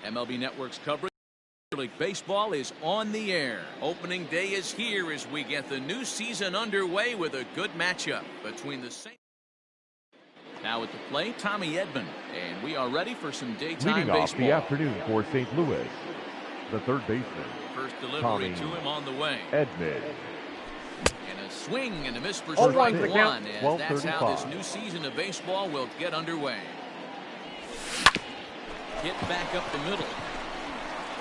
MLB Network's coverage of Major League Baseball is on the air. Opening day is here as we get the new season underway with a good matchup between the Saints. Now at the plate, Tommy Edman, and we are ready for some daytime Leading baseball. off the afternoon for St. Louis, the third baseman. First delivery Tommy to him on the way. Edman. And a swing and a miss for 0-1 strike for the one, count. as that's how this 12:35. new season of baseball will get underway. Hit back up the middle.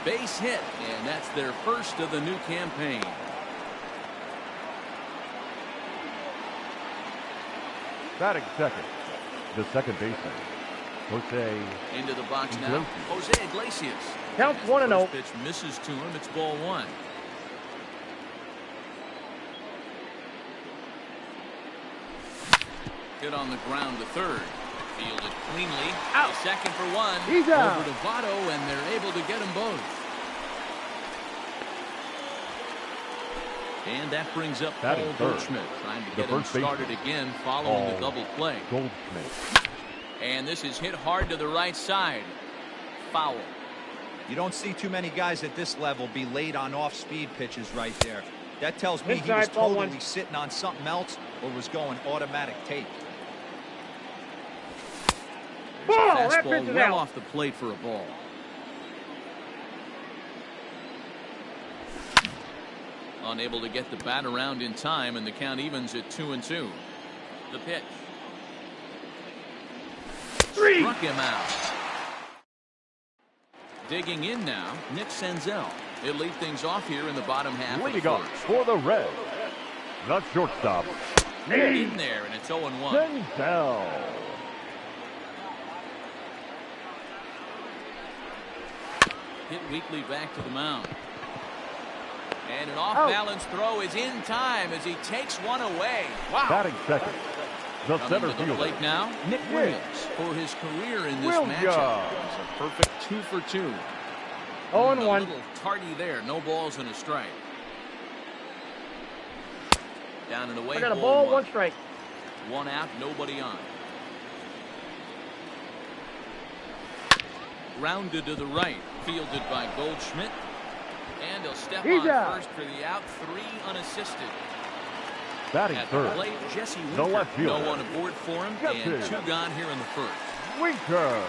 Base hit, and that's their first of the new campaign. Batting second, the second baseman, Jose. Into the box now, Jose Iglesias. Counts As 1-0. the first pitch misses to him. It's ball one. Hit on the ground to third. Fielded cleanly. Out. Second for one. He's out. Over to Votto, and they're able to get them both. And that brings up Paul Batting third. Goldschmidt, trying to The get him first baseman, started again following the Paul double play. Goldschmidt. And this is hit hard to the right side. Foul. You don't see too many guys at this level be late on off-speed pitches right there. That tells me he was Inside, ball totally one. sitting on something else or was going automatic tape. Ball, that pitch Fastball is well out. off the plate for a ball. Unable to get the bat around in time, and the count evens at 2-2. The pitch. Struck him out. Digging in now, Nick Senzel. He'll lead things off here in the bottom half of the Leading off first. for the Reds, the shortstop, In there, and it's 0-1. Senzel. Hit weakly back to the mound. And an off-balance throw is in time as he takes one away. Wow. Batting second, the Coming center to the fielder, plate now, Nick Williams for his career in this matchup. It's a perfect 2 for 2. 0-1. A little tardy there. No balls and a strike. Down and away. I got a ball, one strike. One out, nobody on. Grounded to the right, fielded by Goldschmidt. And he'll step He's on out. first for the out, 3 unassisted. batting At the third, plate, Jesse the Winker. left fielder. No one aboard for him, Jesse. and 2 gone here in the first. Winker.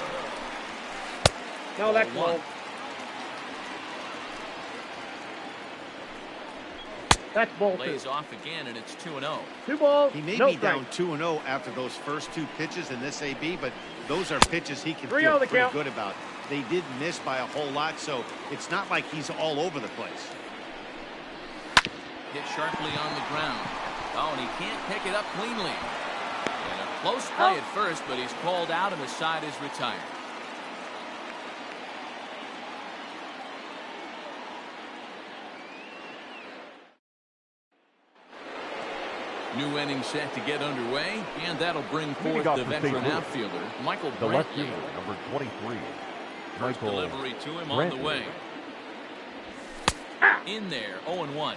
No, that's 0-1. ball. That's ball two. Lays off again, and it's 2-0. 2 balls, He may no be strike. down 2-0 after those first 2 pitches in this AB, but those are pitches he can 3-0 feel the pretty count. good about. They did miss by a whole lot, so it's not like he's all over the place. Hit sharply on the ground. Oh, and he can't pick it up cleanly. And a close play at first, but he's called out and the side is retired. New inning set to get underway, and that'll bring forth Leading off the for St. veteran Louis, outfielder, Michael the left Brantley. fielder, number 23, First Michael delivery to him on the Brantley. way. In there, 0-1.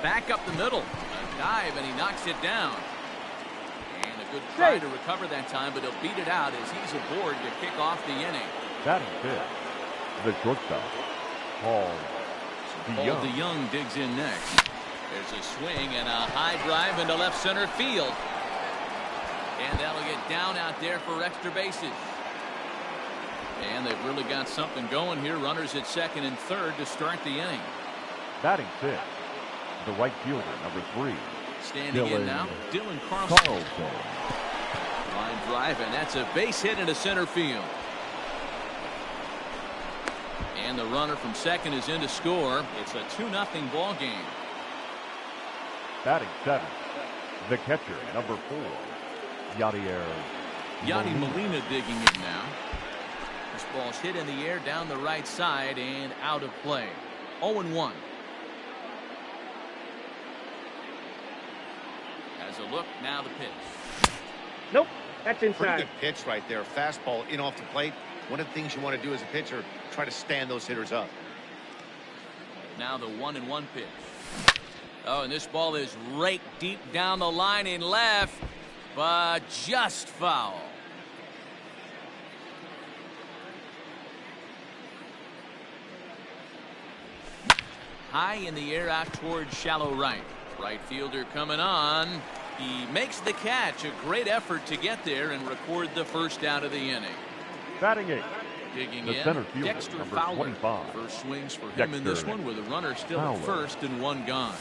Back up the middle. A dive, and he knocks it down. And a good try to recover that time, but he'll beat it out as he's aboard to kick off the inning. Batting fifth, the shortstop, Paul Paul DeYoung digs in next. There's a swing and a high drive into left center field. And that'll get down out there for extra bases. And they've really got something going here. Runners at second and third to start the inning. Batting fifth, the right fielder, number 3, Standing in Dylan now, Dylan Carlson. Carlson. Line drive, and that's a base hit into center field. And the runner from second is in to score. It's a 2-0 ball game. Batting seventh, the catcher, number 4, Yadier Yadi Molina digging in now. This ball's hit in the air down the right side and out of play. 0-1. Has a look, now the pitch. Nope, that's Pretty inside. good pitch right there. Fastball in off the plate. One of the things you want to do as a pitcher, try to stand those hitters up. Now the 1-1 pitch. Oh, and this ball is raked deep down the line in left. but just foul. High in the air out towards shallow right. Right fielder coming on. He makes the catch. A great effort to get there and record the first out of the inning. Batting eighth, Digging the in, center fielder, Dexter number Fowler. 25. First swings for him in this Dexter one with a runner still Fowler. at first and one gone.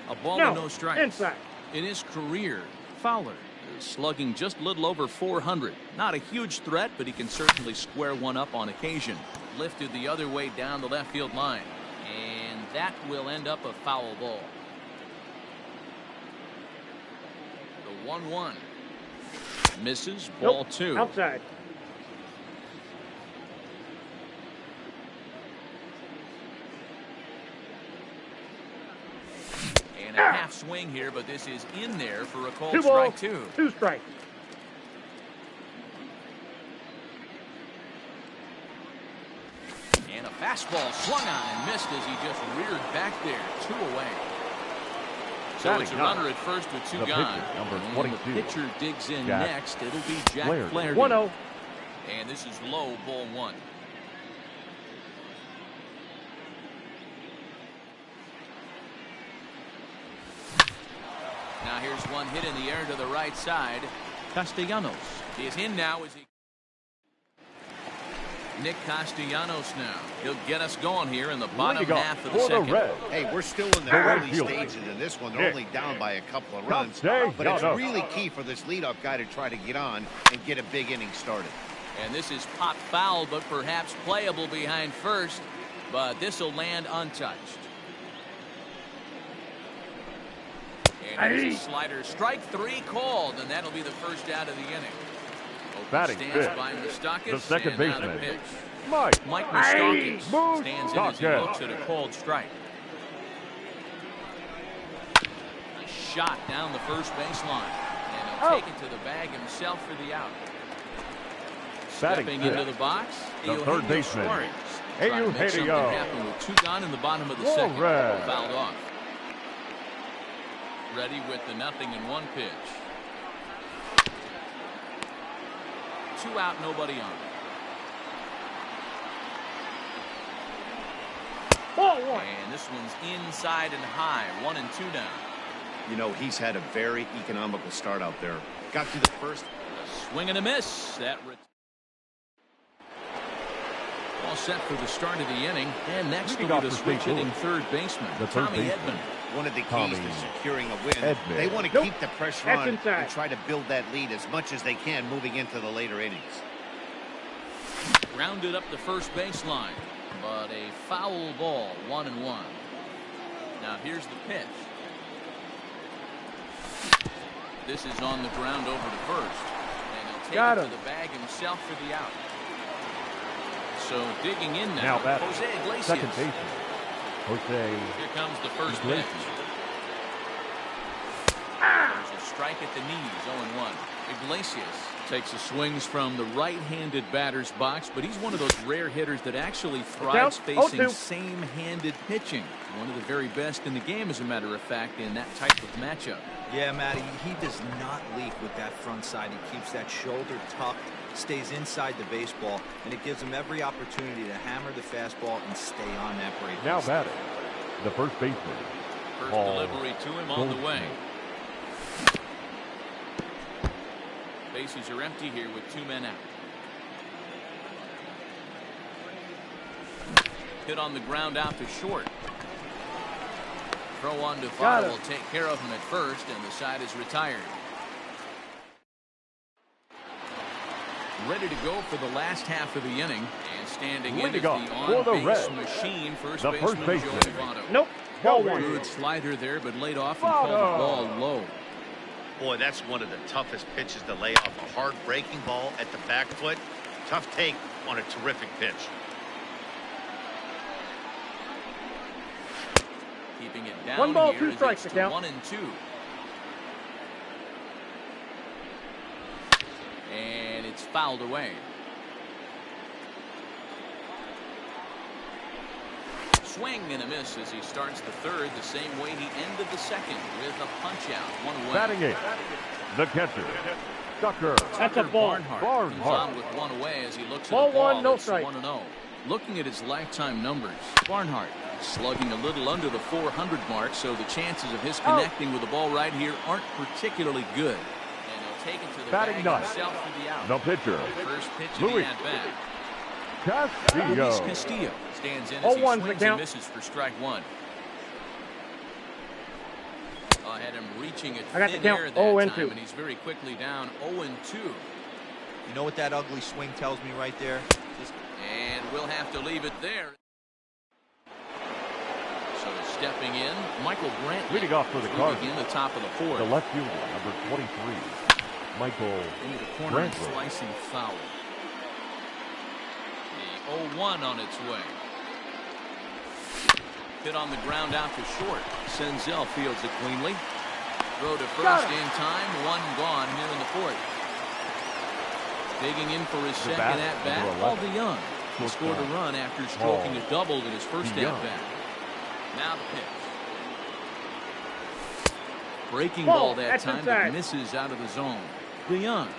A ball No, and no strikes. inside. In his career, Fowler is slugging just a little over 400. Not a huge threat, but he can certainly square one up on occasion. Lifted the other way down the left field line. And that will end up a foul ball. The 1-1. Misses, ball Nope. two. Outside. And a half swing here, but this is in there for a called 2 strike balls, two. 2 strikes. And a fastball swung on and missed as he just reared back there. 2 away. So Batting it's a ninth, runner at first with 2 the gone. pitcher, number And 22, the pitcher digs in Jack next. It'll be Jack Flaherty. Flaherty. 1-0. And this is low, ball 1. Now here's one hit in the air to the right side. Castellanos is in now as he. Nick Castellanos now. He'll get us going here in the bottom Leading off half of the for the second. Reds, Hey, we're still in the The right early fielder. stages in this one. They're Nick only down by a couple of runs. Castellanos. But it's really key for this leadoff guy to try to get on and get a big inning started. And this is pop foul, but perhaps playable behind first. But this will land untouched. And here's a slider. Strike 3 called, and that'll be the first out of the inning. Open Batting stance fifth, by Moustakis, the second and now the baseman, pitch. Mike Moustakis stands in as he Moustakis. looks at a called strike. A shot down the first baseline, and he'll take it to the bag himself for the out. Batting Stepping fifth, into the box, the Eugenio third baseman, Suarez. Trying to make something Eugenio happen with 2 gone in the bottom of the second. Suarez. Fouled off. Ready with the 0-1 pitch. 2 out, nobody on. Ball 1. And this one's inside and high. 1-2 down. You know, he's had a very economical start out there. Got through the first. A swing and a miss. That all set for the start of the inning. And next Leading will off be the for switch St. hitting Louis, third baseman, the third Tommy baseman. Edman. One of the keys Tommy to securing a win. Edman. They want to Nope. keep the pressure That's on inside. and try to build that lead as much as they can moving into the later innings. Rounded up the first baseline, but a foul ball. 1-1. Now here's the pitch. This is on the ground over to first, and he'll take Got it him. to the bag himself for the out. So digging in Now now, batting, Jose Iglesias. second baseman, Jose Here comes the first Iglesias. pitch. There's a strike at the knees. 0-1. Iglesias takes the swings from the right-handed batter's box, but he's one of those rare hitters that actually thrives Count. facing 0-2. same-handed pitching. One of the very best in the game, as a matter of fact, in that type of matchup. Yeah, Matty, he does not leak with that front side. He keeps that shoulder tucked, stays inside the baseball, and it gives him every opportunity to hammer the fastball and stay on that break. Now batting, the first baseman, First Paul delivery to him on the way. Goldschmidt. Bases are empty here with 2 men out. Hit on the ground out to short. Throw on to Got Fowler it. will take care of him at first, and the side is retired. Ready to go for the last half of the inning, and standing in is Leading the off for the on-base Reds, machine, first the baseman first baseman, Joey Votto. Nope. Ball 1. Good slider there, but laid off and called the ball low. Boy, that's one of the toughest pitches to lay off. A hard breaking ball at the back foot. Tough take on a terrific pitch. Keeping it down 1 ball, here 2 as strikes it's to count. 1-2. And it's fouled away. swing and a miss as he starts the third the same way he ended the second with a punch out. One away. Batting eighth, the catcher, Tucker. That's a ball. Barnhart comes on with one away as he looks at Ball the ball. one, no It's strike. 1-0. Looking at his lifetime numbers, Barnhart slugging a little under the 400 mark, so the chances of his connecting with the ball right here aren't particularly good. And he'll take it to the Batting bag ninth, himself for the out. the pitcher, First pitch of Louis the at-bat. Castillo. Luis Castillo stands in as he 0-1's the swings and count. misses for strike one. I had him reaching at I got the thin count, air that 0-2. time, and he's very quickly down 0-2. You know what that ugly swing tells me right there? And we'll have to leave it there. So stepping in, Michael Brantley. Leading off for the Cardinals, in the top of the fourth. the left fielder, number 23, Michael Into the corner and Brantley. slicing foul. The 0-1 on its way. Hit on the ground out to short. Senzel fields it cleanly. Throw to first in time. One gone here in the fourth. Digging in for his second batter, at-bat, number Paul 11. DeYoung. He scored a run after stroking a double in his first DeYoung. at-bat. Now the pitch. Breaking Ball, ball that that's time, inside. but misses out of the zone. DeYoung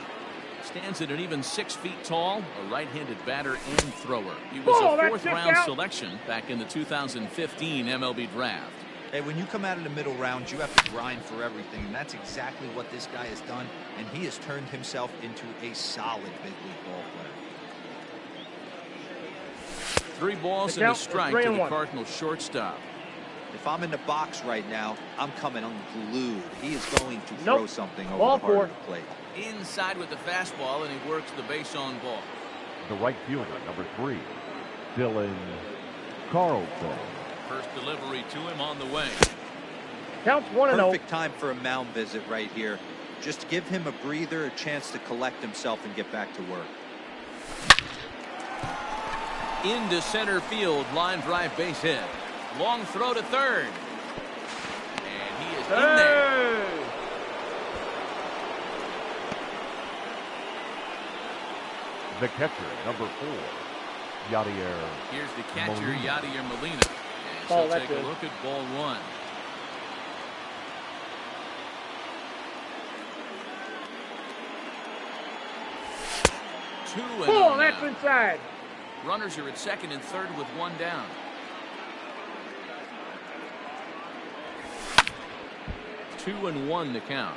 stands at an even 6 feet tall, a right-handed batter and thrower. He was Ball, a that's fourth-round out. selection back in the 2015 MLB draft. Hey, when you come out of the middle rounds, you have to grind for everything, and that's exactly what this guy has done, and he has turned himself into a solid big league ball player. 3 balls The and a count is strike 3 to and the 1. Cardinals shortstop. If I'm in the box right now, I'm coming unglued. He is going to throw Nope. something over Ball the heart 4. of the plate. Inside with the fastball, and he works the base on ball. The right fielder, number 3, Dylan Carlson. First delivery to him on the way. Counts 1-0. Perfect time for a mound visit right here. Just give him a breather, a chance to collect himself and get back to work. Into center field, line drive base hit. Long throw to third. And he is in there. The catcher, number 4, Yadier. Here's the catcher, Molina. Yadier Molina. And Ball, so that's take a good. look at ball one. Two and Ball, oh that's now. inside. Runners are at second and third with one down. Two and one to count.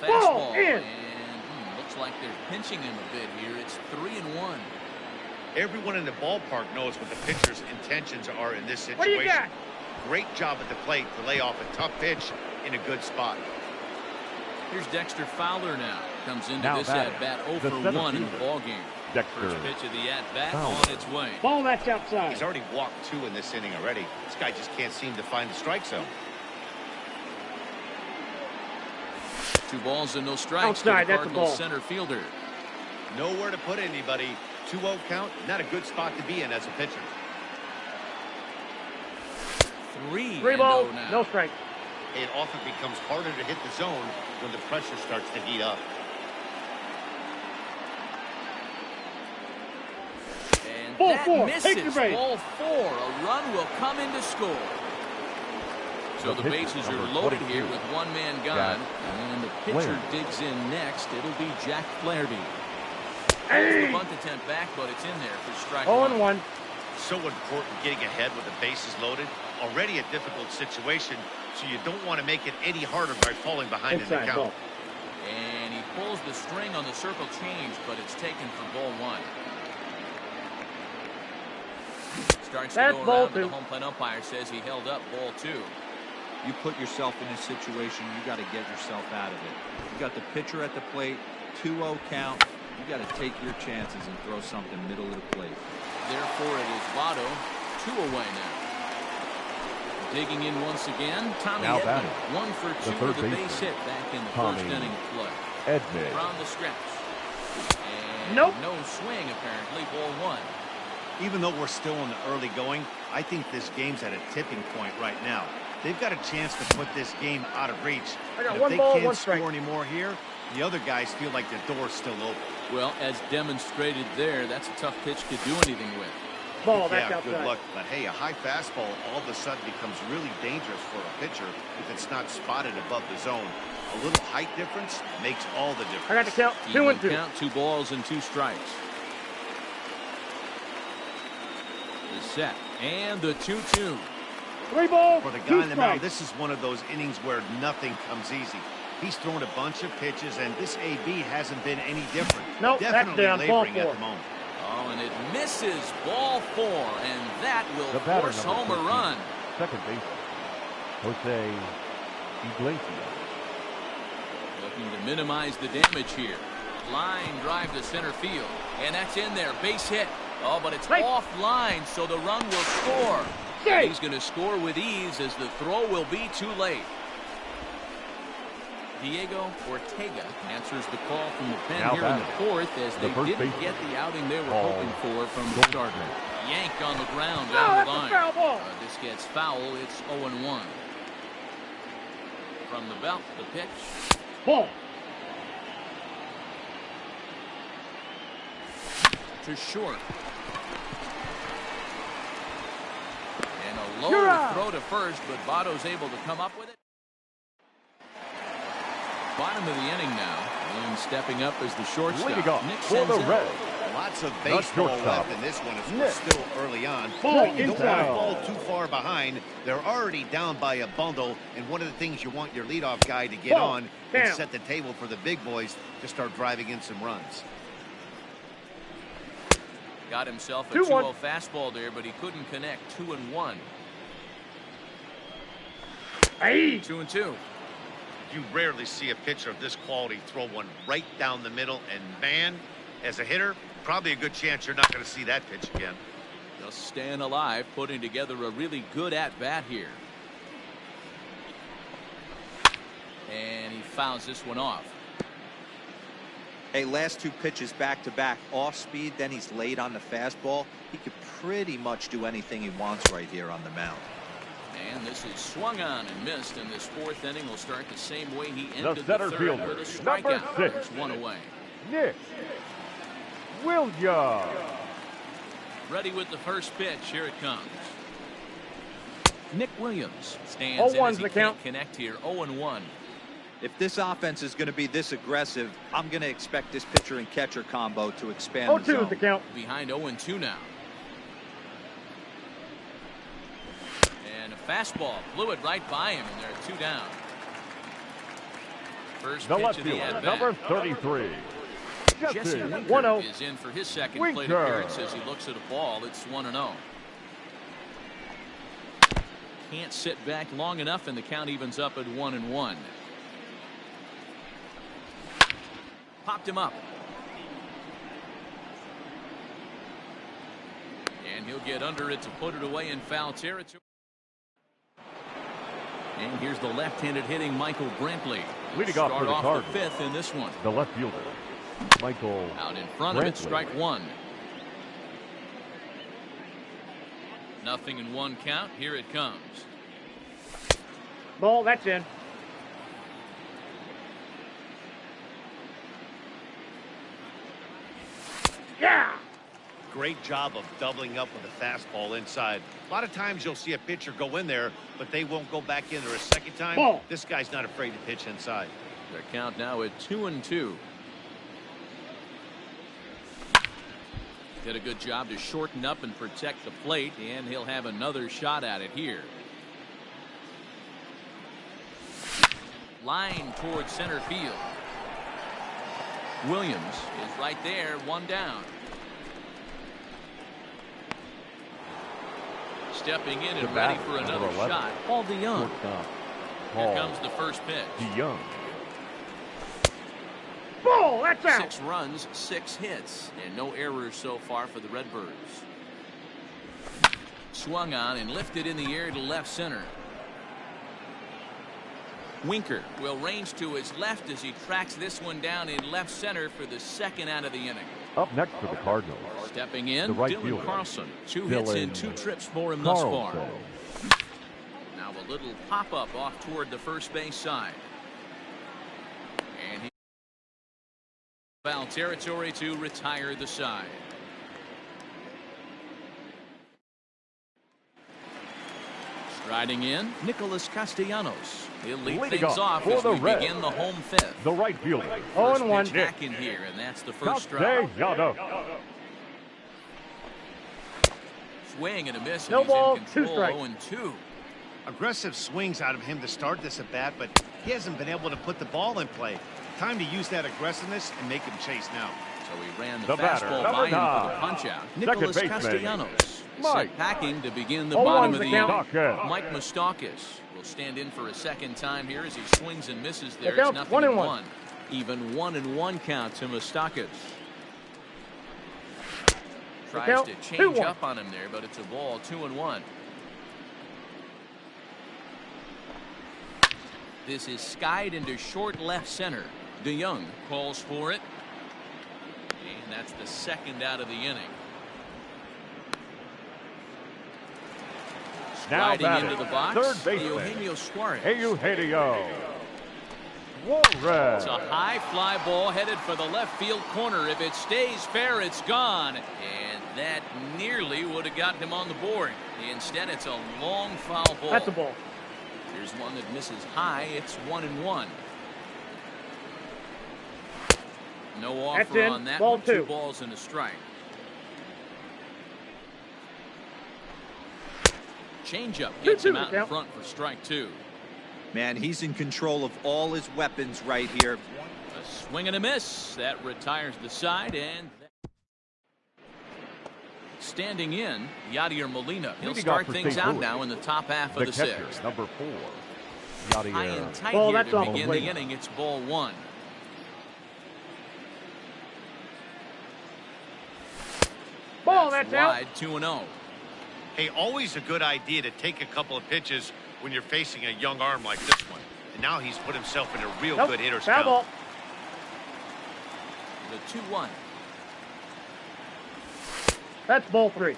Ball, Fastball, in. and looks like they're pinching him a bit here. It's 3-1. Everyone in the ballpark knows what the pitcher's intentions are in this situation. What do you got? Great job at the plate to lay off a tough pitch in a good spot. Here's Dexter Fowler now. Comes into Now this batting, at-bat the 0 for center 1 in the fielder, ballgame. Dexter First pitch of the at-bat Fowler. on its way. Ball, that's outside. He's already walked 2 in this inning already. This guy just can't seem to find the strike zone. 2 balls and no strikes Outside, to the that's a Cardinals ball. center fielder. Nowhere to put anybody. 2-0 count, not a good spot to be in as a pitcher. 3 3 and balls, 0 now. no strike. It often becomes harder to hit the zone when the pressure starts to heat up. And Ball that 4, misses. take your base. Ball 4. A run will come in to score. So the The pitcher, bases are number loaded 22, here with one man gone. Jack And the pitcher Flaherty. digs in next. It'll be Jack Flaherty. Hey. The bunt attempt back, but it's in there for strike 0-1. one. So important getting ahead with the bases loaded. Already a difficult situation, so you don't want to make it any harder by falling behind in the Inside, count. ball. And he pulls the string on the circle change, but it's taken for ball 1. Starts That's to go ball around, but 2. the home plate umpire says he held up ball 2. You put yourself in this situation, you got to get yourself out of it. You got the pitcher at the plate, 2-0 count. You got to take your chances and throw something middle of the plate. Therefore, it is Votto, 2 away now. Digging in once again, Tommy Now Edman, batting, 1 for 2 third with a base baseman, hit back in the Tommy first inning of play. Edman. Around the stretch. And Nope. no swing, apparently, ball 1. Even though we're still in the early going, I think this game's at a tipping point right now. They've got a chance to put this game out of reach. I got And if one they ball, can't one strike. score anymore here, the other guys feel like the door's still open. Well, as demonstrated there, that's a tough pitch to do anything with. Ball, that's Yeah, outside. good luck. But hey, a high fastball all of a sudden becomes really dangerous for a pitcher if it's not spotted above the zone. A little height difference makes all the difference. I got to count 2 Even and 2. count, 2 balls and 2 strikes. The set and the 2-2. 3 balls, For the 2 guy in the mound, strikes. this is one of those innings where nothing comes easy. He's thrown a bunch of pitches, and this AB hasn't been any different. Nope, that's Definitely down, ball laboring at 4. the moment. Oh, and it misses. Ball 4, and that will The batter, force number home a 13, run. second baseman, Jose Iglesias. Looking to minimize the damage here. Line drive to center field, and that's in there. Base hit. Oh, but it's Right. offline, so the run will score. Safe. He's going to score with ease as the throw will be too late. Diego Ortega answers the call from the pen Now here in the batting, 4th as the they first didn't baseman, get the outing they were Paul hoping for from the Goldschmidt. starter. Yanked on the ground No, down the that's a line. foul ball. This gets foul. It's 0-1. From the belt, the pitch. Ball. To short. And a low You're out. throw to first, but Votto's able to come up with it. Bottom of the inning now. Williams stepping up as the shortstop. Leading off Nick for the Senzel. Reds. Lots of baseball shortstop. left in this one as we're Nick. still early on. Ball You don't want to inside. fall too far behind. They're already down by a bundle, and one of the things you want your leadoff guy to get Ball on down. and set the table for the big boys to start driving in some runs. Got himself a 2-1. 2-0 fastball there, but he couldn't connect. 2-1. Hey. 2-2. You rarely see a pitcher of this quality throw one right down the middle, and man, as a hitter, probably a good chance you're not going to see that pitch again. Just staying alive, putting together a really good at-bat here. And he fouls this one off. Hey, last 2 pitches back-to-back off speed, then he's late on the fastball. He could pretty much do anything he wants right here on the mound. And this is swung on and missed, and this 4th inning will start the same way he ended the center 3rd fielder, with a number strikeout. 6. There's one away. Nick Williams. Ready with the first pitch. Here it comes. Nick Williams stands 0-1's in as he the can't count. connect here. 0-1. If this offense is going to be this aggressive, I'm going to expect this pitcher and catcher combo to expand the 0-2 zone. is the count. Behind 0-2 now. And a fastball blew it right by him, and there are 2 down. First The pitch left of the fielder, at-bat. number 33, Jesse Jesse Winker 1-0. is in for his second Winker. plate appearance as he looks at a ball. It's 1-0. Can't sit back long enough, and the count evens up at 1-1. Popped him up. And he'll get under it to put it away in foul territory. And here's the left-handed hitting Michael Brantley. Leading off for Start the off Cardinals. the 5th in this one. the left fielder, Michael Out in front of it, Brantley. strike 1. 0-1 count. Here it comes. Ball, that's in. Yeah. Great job of doubling up with a fastball inside. A lot of times you'll see a pitcher go in there, but they won't go back in there a second time. Ball. This guy's not afraid to pitch inside. Their count now at 2-2. Did a good job to shorten up and protect the plate, and he'll have another shot at it here. Line towards center field. Williams is right there, 1 down. Stepping in The and ready batter, for number another 11, shot. Paul DeYoung. shortstop, Here Paul comes the first pitch. DeYoung. Ball, that's out. 6 runs, 6 hits, and no errors so far for the Redbirds. Swung on and lifted in the air to left center. Winker will range to his left as he tracks this one down in left center for the 2nd out of the inning. Up next for the Cardinals, Stepping in, the right Dylan fielder, Carlson. 2 hits in Dylan 2 trips for him thus far. Carlson. Now a A little pop-up off toward the first base side. And he foul territory to retire the side. Striding in, Nicholas Castellanos. He'll lead Leading things off as we Reds, begin the home fifth. the right fielder. First 0-1 pitch back in here, and that's the first strike. Castellanos. Swing and a miss, and No he's ball, in 2 control. strikes. 0-2. Aggressive swings out of him to start this at bat, but he hasn't been able to put the ball in play. Time to use that aggressiveness and make him chase now. So he ran the The batter, fastball number by him for 9. the punch-out. Second Nicholas baseman, Castellanos Mike. sent packing to begin the 0-1 bottom of the the count. inning. Mike Moustakas will stand in for a second time here as he swings and misses there. The It's count's 0-1. 1-1. Even 1-1 count to Moustakas. The Tries count, to change 2-1. up on him there, but it's a ball. 2-1. This is skied into short left center. DeYoung calls for it. And that's the second out of the inning. Now Sliding batting, into the box, third baseman, Eugenio Suarez. Eugenio It's Suarez. a high fly ball headed for the left field corner. If it stays fair, it's gone. And that nearly would have gotten him on the board. Instead, it's a long foul ball. That's a ball. Here's one that misses high. It's 1-1. No offer That's in. on that Ball one. 2 2. balls and a strike. Changeup gets 2-2 him out in count. front for strike 2. Man, he's in control of all his weapons right here. A swing and a miss. That retires the side. And standing in, Yadier Molina. He'll Leading start off for things St. out Louis, now in the top half The of the catcher, 6th. number 4. High Yadier. and tight Ball, here that's to off begin plate. the inning. It's ball 1. Ball, that's out. Wide, 2-0. Hey, always a good idea to take a couple of pitches when you're facing a young arm like this one. And now he's put himself in a real Nope. good hitter's Foul count. ball. The 2-1. That's ball 3.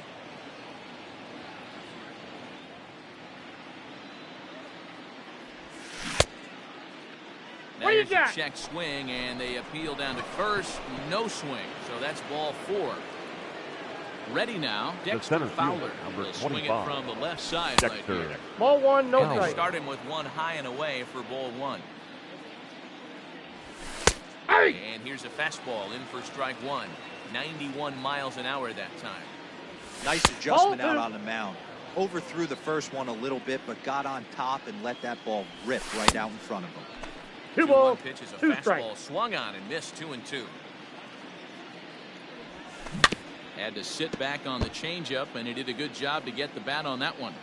What do you There's a got? check swing, and they appeal down to first. No swing, so that's ball 4. Ready now, Dexter center Fowler. fielder, number Will swing it 25. from the left side right Dexter. here. Ball 1, no Count. They strike. start him with one high and away for ball 1. Hey! And here's a fastball in for strike 1. 91 miles an hour that time. Nice adjustment Ball out 2. on the mound. Overthrew the first one a little bit, but got on top and let that ball rip right out in front of him. 2 2-1 balls, pitch is a 2 fastball strikes. swung on and missed. 2-2. Had to sit back on the changeup, and he did a good job to get the bat on that one.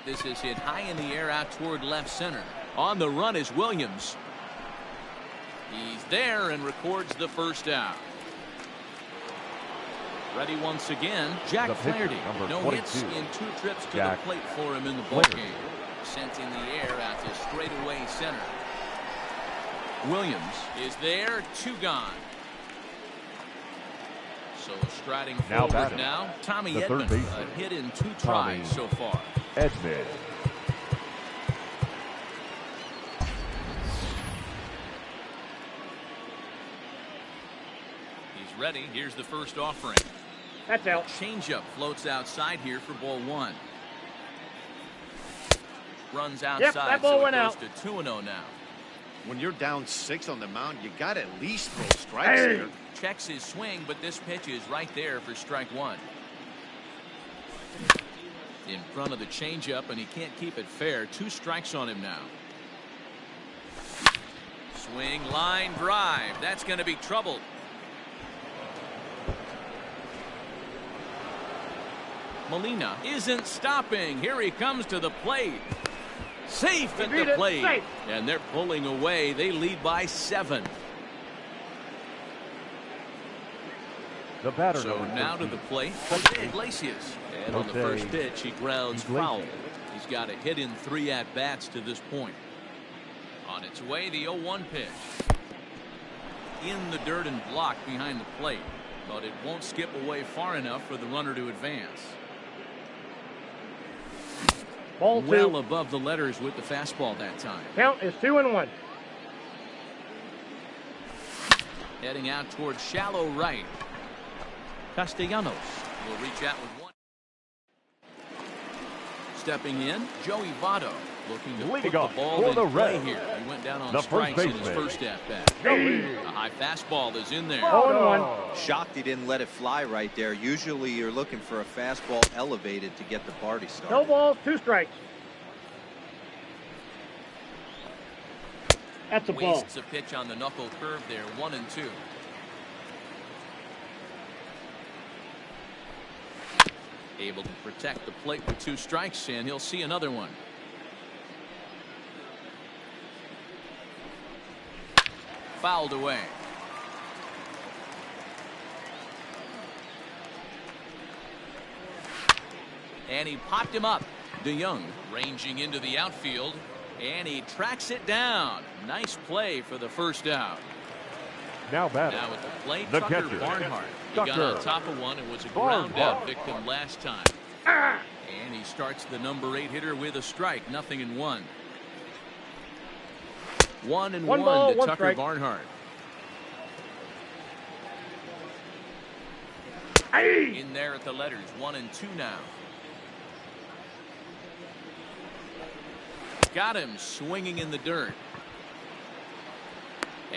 This is hit high in the air out toward left center. On the run is Williams. He's there and records the first out. Ready once again, Jack The pitcher, Flaherty. number No 22. hits in 2 trips to Jack the plate for him in the Flaherty. ballgame. Sent in the air out to straightaway center. Williams is there, 2 gone. So striding Now forward batting, now, Tommy the third Edman. baseman, A hit in 2 Tommy tries so far. Edman. He's ready. Here's the first offering. That's out. Changeup floats outside here for ball 1. Runs Yep, outside, that ball so it went goes out. to 2-0 now. When you're down 6 on the mound, you got to at least throw strikes Hey. here. Checks his swing, but this pitch is right there for strike 1. In front of the changeup, and he can't keep it fair. 2 strikes on him now. Swing, line drive. That's going to be trouble. Molina isn't stopping. Here he comes to the plate. Safe at Beat the it. plate. Safe. And they're pulling away. They lead by 7. The batter, So number now to 13. the plate, Jose Iglesias. And on the Jose first pitch, he grounds Iglesias. foul. He's got a hit in 3 at-bats to this point. On its way, the 0-1 pitch. In the dirt and blocked behind the plate. But it won't skip away far enough for the runner to advance. Ball well 2. above the letters with the fastball that time. Count is 2-1. Heading out towards shallow right. Castellanos will reach out with one. Stepping in, Joey Votto looking to Leading put off the ball for in the play Reds, here. He went down on the strikes first in his baseman. first at-bat. A high fastball is in there. 0-1. Shocked he didn't let it fly right there. Usually you're looking for a fastball elevated to get the party started. No balls, 2 strikes. That's a ball. Wastes a pitch on the knuckle curve there, 1-2. Able to protect the plate with 2 strikes, and he'll see another one. Fouled away. And he popped him up. DeYoung ranging into the outfield, and he tracks it down. Nice play for the first out. Now batting. Now at the plate, The Tucker catcher. Barnhart. He got Tucker on top of one and was a ground out Barnhart. victim last time. And he starts the number 8 hitter with a strike. 0-1. 1-1 One ball, to one Tucker strike. Barnhart. Aye. In there at the letters. 1-2 now. Got him swinging in the dirt.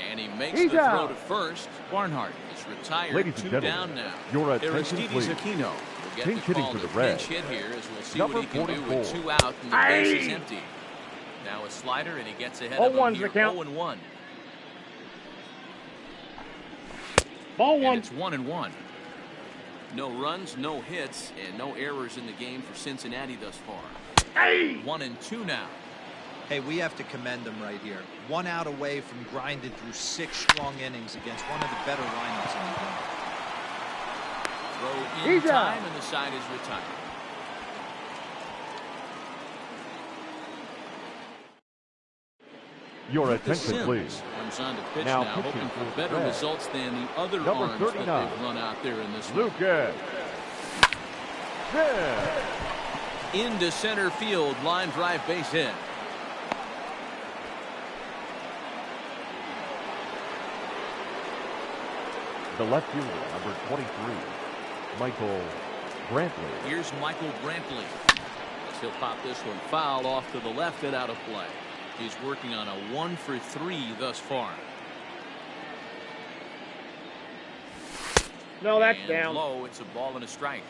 And he makes He's the throw out. to first. Barnhart is retired. Ladies and 2 gentlemen, down now. your attention, Aristides please. Aquino will get Pinch the hitting call for to the Reds. pinch hit here as we'll see Number what he can do with 44. 2 out and the Aye. base is empty. Now a slider and he gets ahead of him 0-1's here. the count. 0-1. Ball And 1. it's 1-1. No runs, no hits, and no errors in the game for Cincinnati thus far. Aye. 1-2 now. Hey, we have to commend them right here. 1 out away from grinding through 6 strong innings against one of the better lineups in the game. Throw in He's out. time, and the side is retired. Your The attention, Sims please. comes on to pitch Now now, pitching hoping for for better the results than the other Number arms 39. that they've run out there in this one. Lucas. Yeah. Into center field, line drive base hit. The left fielder, number 23, Michael Brantley. Here's Michael Brantley. As he'll pop this one foul off to the left and out of play. He's working on a 1-for-3 thus far. No, that's And down. low, it's a ball and a strike.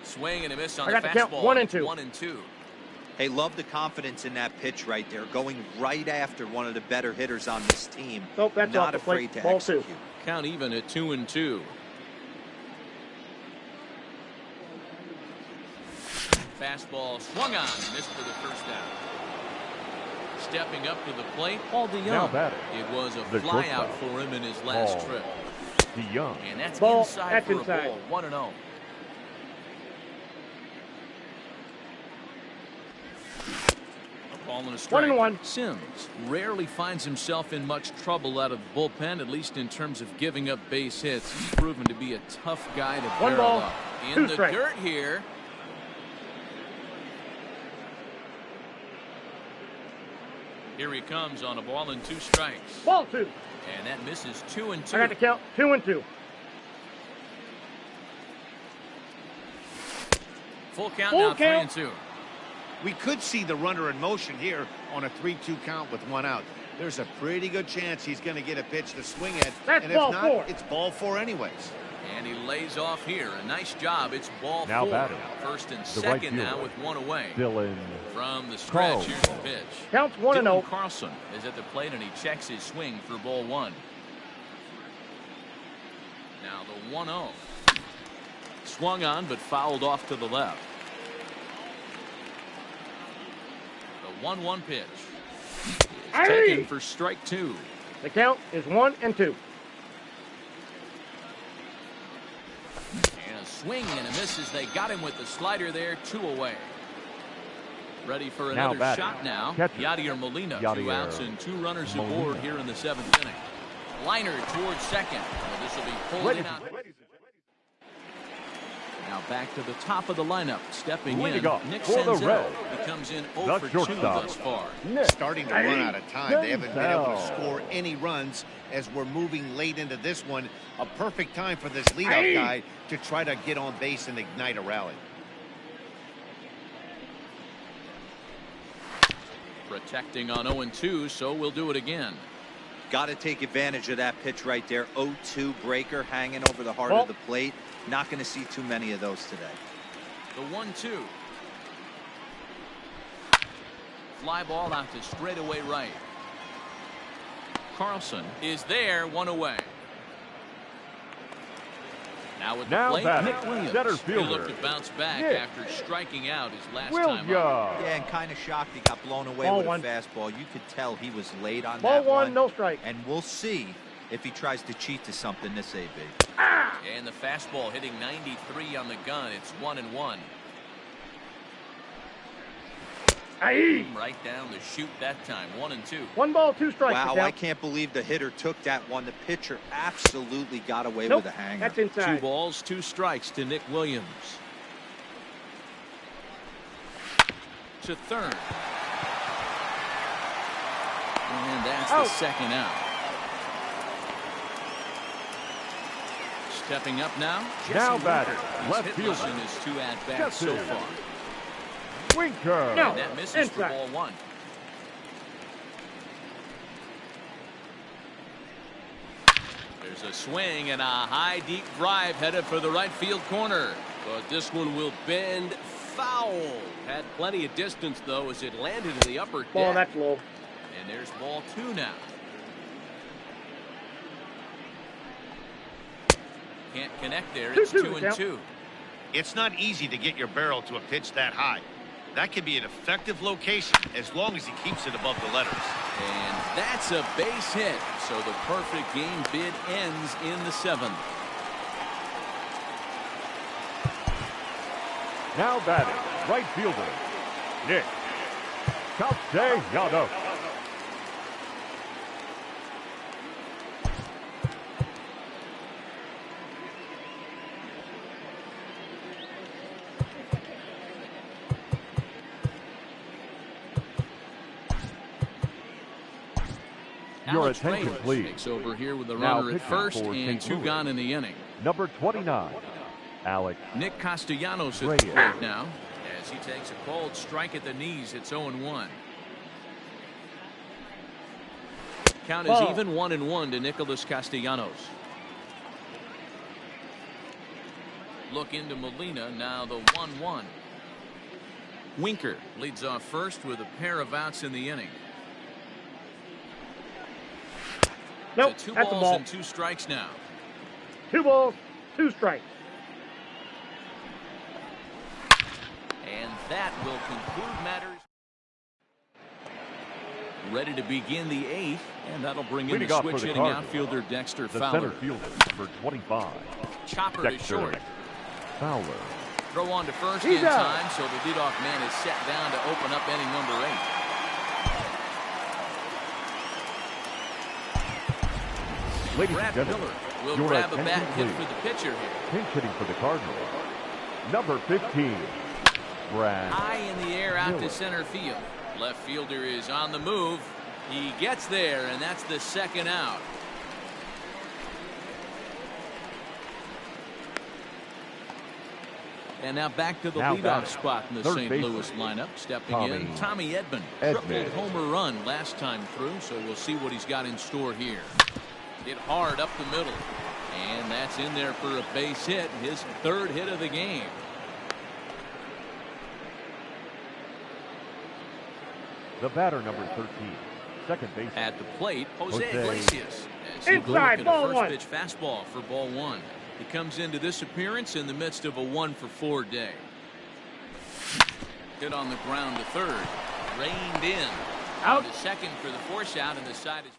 Swing and a miss on I the got the count. fastball. 1-2. 1-2. Hey, love the confidence in that pitch right there, going right after one of the better hitters on this team. Nope, that's Not off the afraid plate. to Ball execute. 2. Count even at 2-2. Fastball swung on, missed for the first out. Stepping up to the plate, Paul Now DeYoung. batting. It was a The fly shortstop, out for him in his last Paul trip. DeYoung. And that's Ball. inside That's for inside. a ball. 1-0. A ball and a strike. 1-1. Sims rarely finds himself in much trouble out of the bullpen, at least in terms of giving up base hits. He's proven to be a tough guy to One barrel ball, up. In 2 the strikes. dirt here. Here he comes on a ball and 2 strikes. Ball 2. And that misses 2-2. I got the count. 2-2. Full count Full now, count. 3-2. We could see the runner in motion here on a 3-2 count with 1 out. There's a pretty good chance he's going to get a pitch to swing at. That's and if ball not, 4. it's ball 4 anyways. And he lays off here. A nice job. It's ball Now 4. batting. First and The right second now fielder. with 1 away. Dylan From the stretch, Carlson. here's the pitch. Counts 1-0. Dylan Carlson is at the plate and he checks his swing for ball 1. Now the 1-0. Swung on but fouled off to the left. The 1-1 pitch. It's Aye. taken for strike 2. The count is 1-2. And a swing and a miss as they got him with the slider there. 2 away. Ready for Now another batting. shot now. Catcher. Yadier Molina. 2 Yadier outs and 2 runners Molina. aboard here in the 7th inning. Liner towards second. Well, this will be pulled Ladies in out. and Now back to the top of the lineup. Stepping in, Leading off Nick for the Senzel. Reds, He comes in the 0 for 2 shortstop, thus far. Nick Starting to run out of time. They haven't been able to Senzel. score any runs as we're moving late into this one. A perfect time for this leadoff guy to try to get on base and ignite a rally. Protecting on 0-2, so we'll do it again. Got to take advantage of that pitch right there. 0-2 breaker hanging over the heart Ball. of the plate. Not going to see too many of those today. The 1-2. Fly ball out to straightaway right. Carlson is there, one away. Now with the Now plate, batting, Nick Williams. center He fielder, looked to bounce back Nick after striking out his last Williams. time up. Yeah, and kind of shocked he got blown away Ball with one. a fastball. You could tell he was late on Ball that one, no strike. And we'll see if he tries to cheat to something this AB. And the fastball hitting 93 on the gun. It's 1-1. Aye. Right down the chute that time. 1-2. 1 ball, 2 strikes. Wow, Get down. I can't believe the hitter took that one. The pitcher absolutely got away Nope, with a hanger. that's 2 inside. balls, 2 strikes to Nick Williams. To third. And that's the Out. second out. Stepping up now. Now Jesse batting, Winker. He's left hitless fielder, in his 2 at-bats so Jesse far. Winker. No. And that misses for Inside. ball 1. There's a swing and a high deep drive headed for the right field corner. But this one will bend foul. Had plenty of distance, though, as it landed in the upper Ball, deck. that's low. And there's ball 2 now. Can't connect there. It's 2-2, 2-2. It's not easy to get your barrel to a pitch that high. That can be an effective location as long as he keeps it above the letters. And that's a base hit. So the perfect game bid ends in the 7th. Now batting, right fielder, Nick Castellanos. Your Alex attention, Reyes please. takes over here with the Now runner at pitching first for and St. 2 Louis. gone in the inning. Number 29, Alex Nick Castellanos at Reyes. the plate now as he takes a cold strike at the knees. It's 0-1. Count is Ball. even 1-1 to Nicholas Castellanos. Look into Molina, now the 1-1. Winker leads off first with a pair of outs in the inning. Nope, So 2 that's a balls ball. and 2 strikes now. 2 balls, 2 strikes. And that will conclude matters. Ready to begin the 8th, and that'll bring in Leading the off for switch the hitting Cardinals, outfielder Dexter the Fowler. center fielder, number 25, Chopper to Dexter short. Fowler. Throw on to first He's in out. time, so the leadoff man is set down to open up inning number 8. Ladies Brad and gentlemen, Miller will your grab a bat attention, hit please. for the pitcher here. Pinch hitting for the Cardinals, number 15, Brad High in the air out Miller. to center field. Left fielder is on the move. He gets there, and that's the second out. And now back to the Now leadoff batting, spot in the third St. baseman, Louis lineup. Stepping Tommy in, Tommy Edman. Edman. Tripled homer run last time through, so we'll see what he's got in store here. Hit hard up the middle. And that's in there for a base hit, his 3rd hit of the game. The batter, number 13, second baseman, At the plate, Jose Jose. Iglesias. As he Inside, look at ball a first one. pitch fastball for ball 1. He comes into this appearance in the midst of a 1-for-4 day. Hit on the ground to third. Reined in. Out. To second for the force out, and the side is.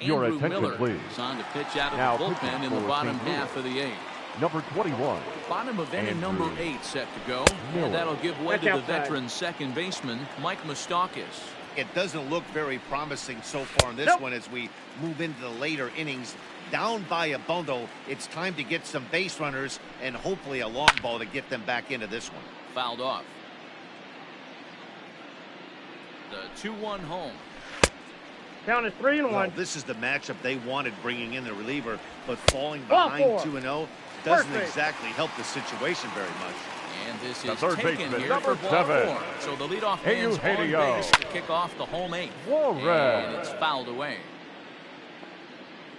Your Andrew attention, Miller please. is on to pitch out of Now the pitching bullpen in the for bottom St. Louis. half of the 8th. Number 21. Bottom of inning number 8 set to go. Miller. And that'll give way That's to the outside. veteran second baseman, Mike Moustakas. It doesn't look very promising so far in this Nope. one as we move into the later innings. Down by a bundle, it's time to get some base runners and hopefully a long ball to get them back into this one. Fouled off. The 2-1 home. Count is 3-1. Well, this is the matchup they wanted bringing in the reliever, but falling Ball behind four. 2-0 doesn't Perfect. exactly help the situation very much. And this The is third taken baseman, here number for ball 7. 4. So the leadoff Hey, you man's on Hadio. base to kick off the home 8. Warren. And it's fouled away.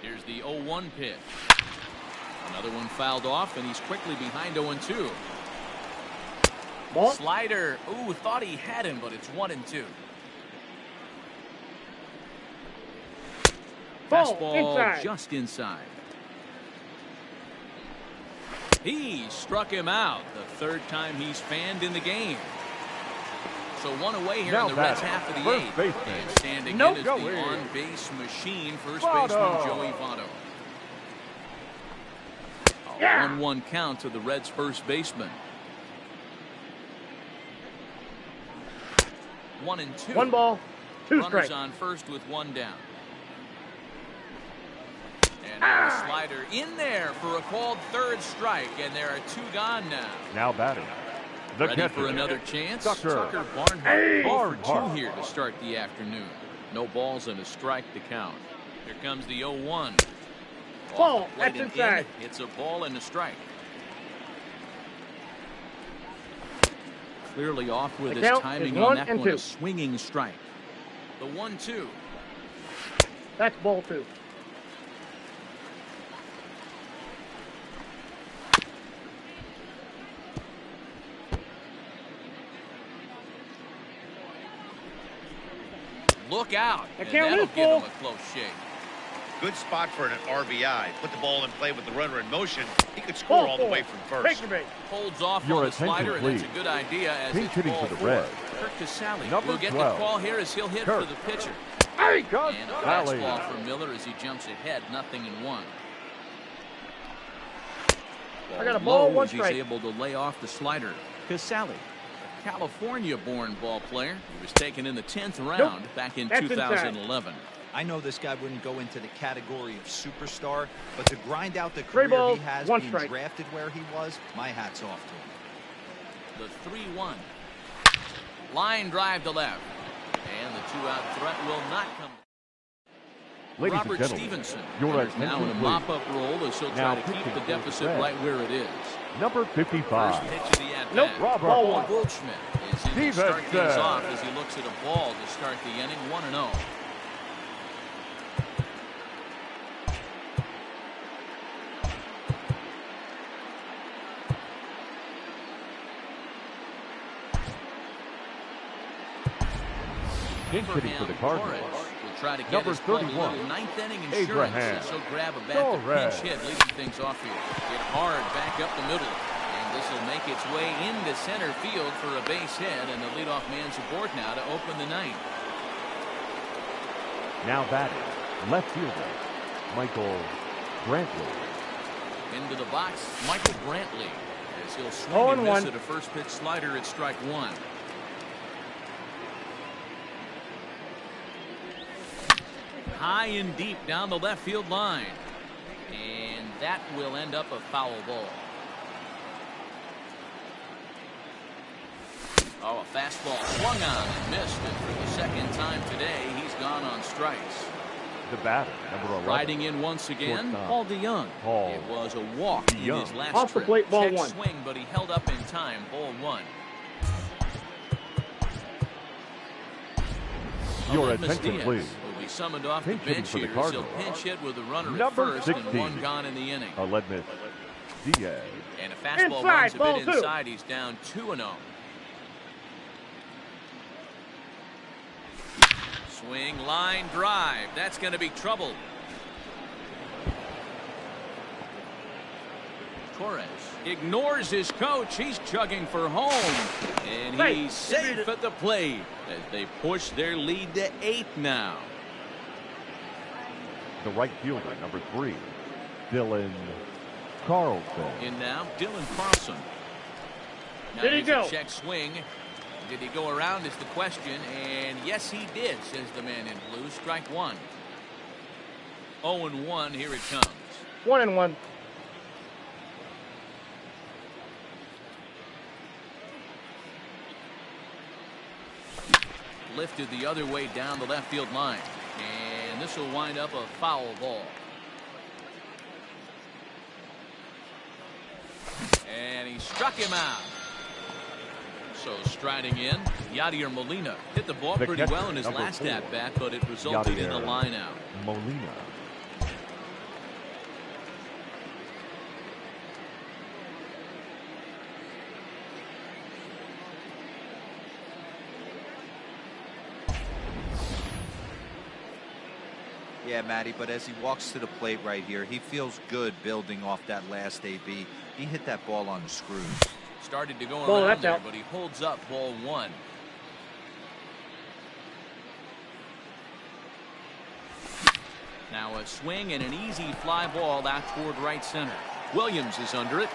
Here's the 0-1 pitch. Another one fouled off, and he's quickly behind 0-2. Ball. Slider. Ooh, thought he had him, but it's 1-2. Ball. Fastball Inside. just inside. He struck him out the third time he's fanned in the game. So one away here Now in the Reds batting, half of the first 8th. baseman. And standing Nope. in is Joey. the on-base machine, first Votto. baseman Joey Votto. A Yeah. 1-1 count to the Reds' first baseman. 1-2. 1 ball, 2 Runners strikes. on first with 1 down. And now the slider in there for a called third strike, and there are 2 gone now. Now batting. The Ready catcher. for another chance? Tucker. Barnhart. Hey. 0 for 2 Barnhart. here to start the afternoon. No balls and a strike to count. Here comes the 0-1. Off Ball. the plate That's and inside. in. It's a ball and a strike. Clearly off with The his count timing is on 1 that and one. 2. A swinging strike. The 1-2. That's ball 2. Look out. The And count that'll is give him full. a close shave. Good spot for an RBI. Put the ball in play with the runner in motion. He could score Ball all the 4. way from Take first. your base. Holds off Your on the attention, slider, and it's a please. good idea as Pinch it's hitting ball for the 4. Reds. Kirk Casale Number will get 12. the call here as he'll hit Kirk. for the pitcher. Hey, Gus And a Valley. fastball from Miller as he jumps ahead, 0-1. I got a ball, Low 1 as he's strike. able to lay off the slider. Casale, a California-born ball player. He was taken in the 10th round back in That's inside. 2011. I know this guy wouldn't go into the category of superstar, but to grind out the 3 career balls, he has 1 being strike. drafted where he was, my hat's off to him. The 3-1. Line drive to left. And the 2-out threat will not come. Ladies Robert and gentlemen, Stevenson your enters now in a attention, please. mop-up role as he'll Now try to keep pitching the for the deficit Reds. right where it is. Number First 55. pitch of the at-bat. Nope. Robert. Ball Paul 1. Goldschmidt is in to start things Stevenson. off as he looks at a ball to start the inning, 1-0. Pinch hitting for the Abraham Cardinals. Torres will try to get Number his club a 31. little ninth inning insurance Abraham as he'll grab a bat Torres. to pinch hit, leading things off here. Hit hard back up the middle. And this will make its way into center field for a base hit, and the leadoff man's aboard now to open the ninth. Now batting. Left fielder. Michael Brantley. Into the box, Michael Brantley, as he'll swing and miss 0-1. at a first pitch slider at strike 1. High and deep down the left field line. And that will end up a foul ball. Oh, a fastball swung on and missed. And for the second time today, he's gone on strikes. The batter. Number 11. Riding in once again, Shortstop. Paul DeYoung. Paul It was a walk in DeYoung. his last Off the trip. plate, ball Check 1. swing, but he held up in time. Ball 1. Your Aledmus attention, Diaz please. will be summoned off Pinch the hitting bench for the here. He'll Cardinals. pinch hit with a runner at Number first 16. and 1 gone in the inning. Aledmus Diaz. And a fastball Inside, runs a ball bit 2. inside. He's down 2-0. Swing, line, drive. That's going to be trouble. Torres ignores his coach. He's chugging for home. And he's safe at the plate as they push their lead to 8 now. The right fielder. Number 3. Dylan Carlson. In now, Dylan Carlson. Now Did he here's a go? check swing. Did he go around is the question, and yes he did, says the man in blue. Strike one. 0-1, here it comes. 1-1. Lifted the other way down the left field line, and this will wind up a foul ball. And he struck him out. So striding in, Yadier Molina hit the ball The pretty catcher, well in his number last 4. at bat, but it resulted in a Yadier line out. Molina. Yeah, Matty, but as he walks to the plate right here, he feels good building off that last AB. He hit that ball on the screws. Started to go Ball, around that's there, out. but he holds up ball one. Now a swing and an easy fly ball out toward right center. Williams is under it.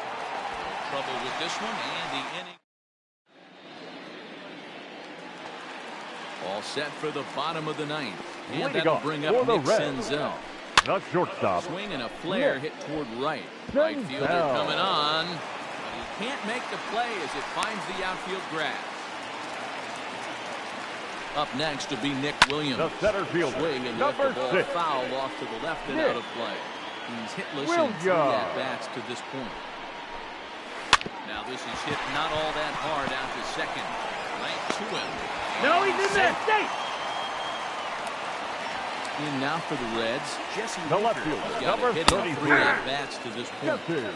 Trouble with this one, and the inning. All set for the bottom of the ninth. And Leading that'll off bring for up the Nick Reds. Senzel. The shortstop. Swing and a flare Nick hit toward right. Right fielder Senzel. coming on. But he can't make the play as it finds the outfield grass. Up next to be Nick Williams. The center fielder, Swing and let the number ball 6. foul off to the left and Nick out of play. He's hitless in Williams. 3 at-bats to this point. Now this is hit not all that hard out to second. Right to him. No, he's in there. Stay. In now for the Reds, Jesse The left Winker. fielder, He's got number a hit in 33. 3 at-bats to this point. Jesse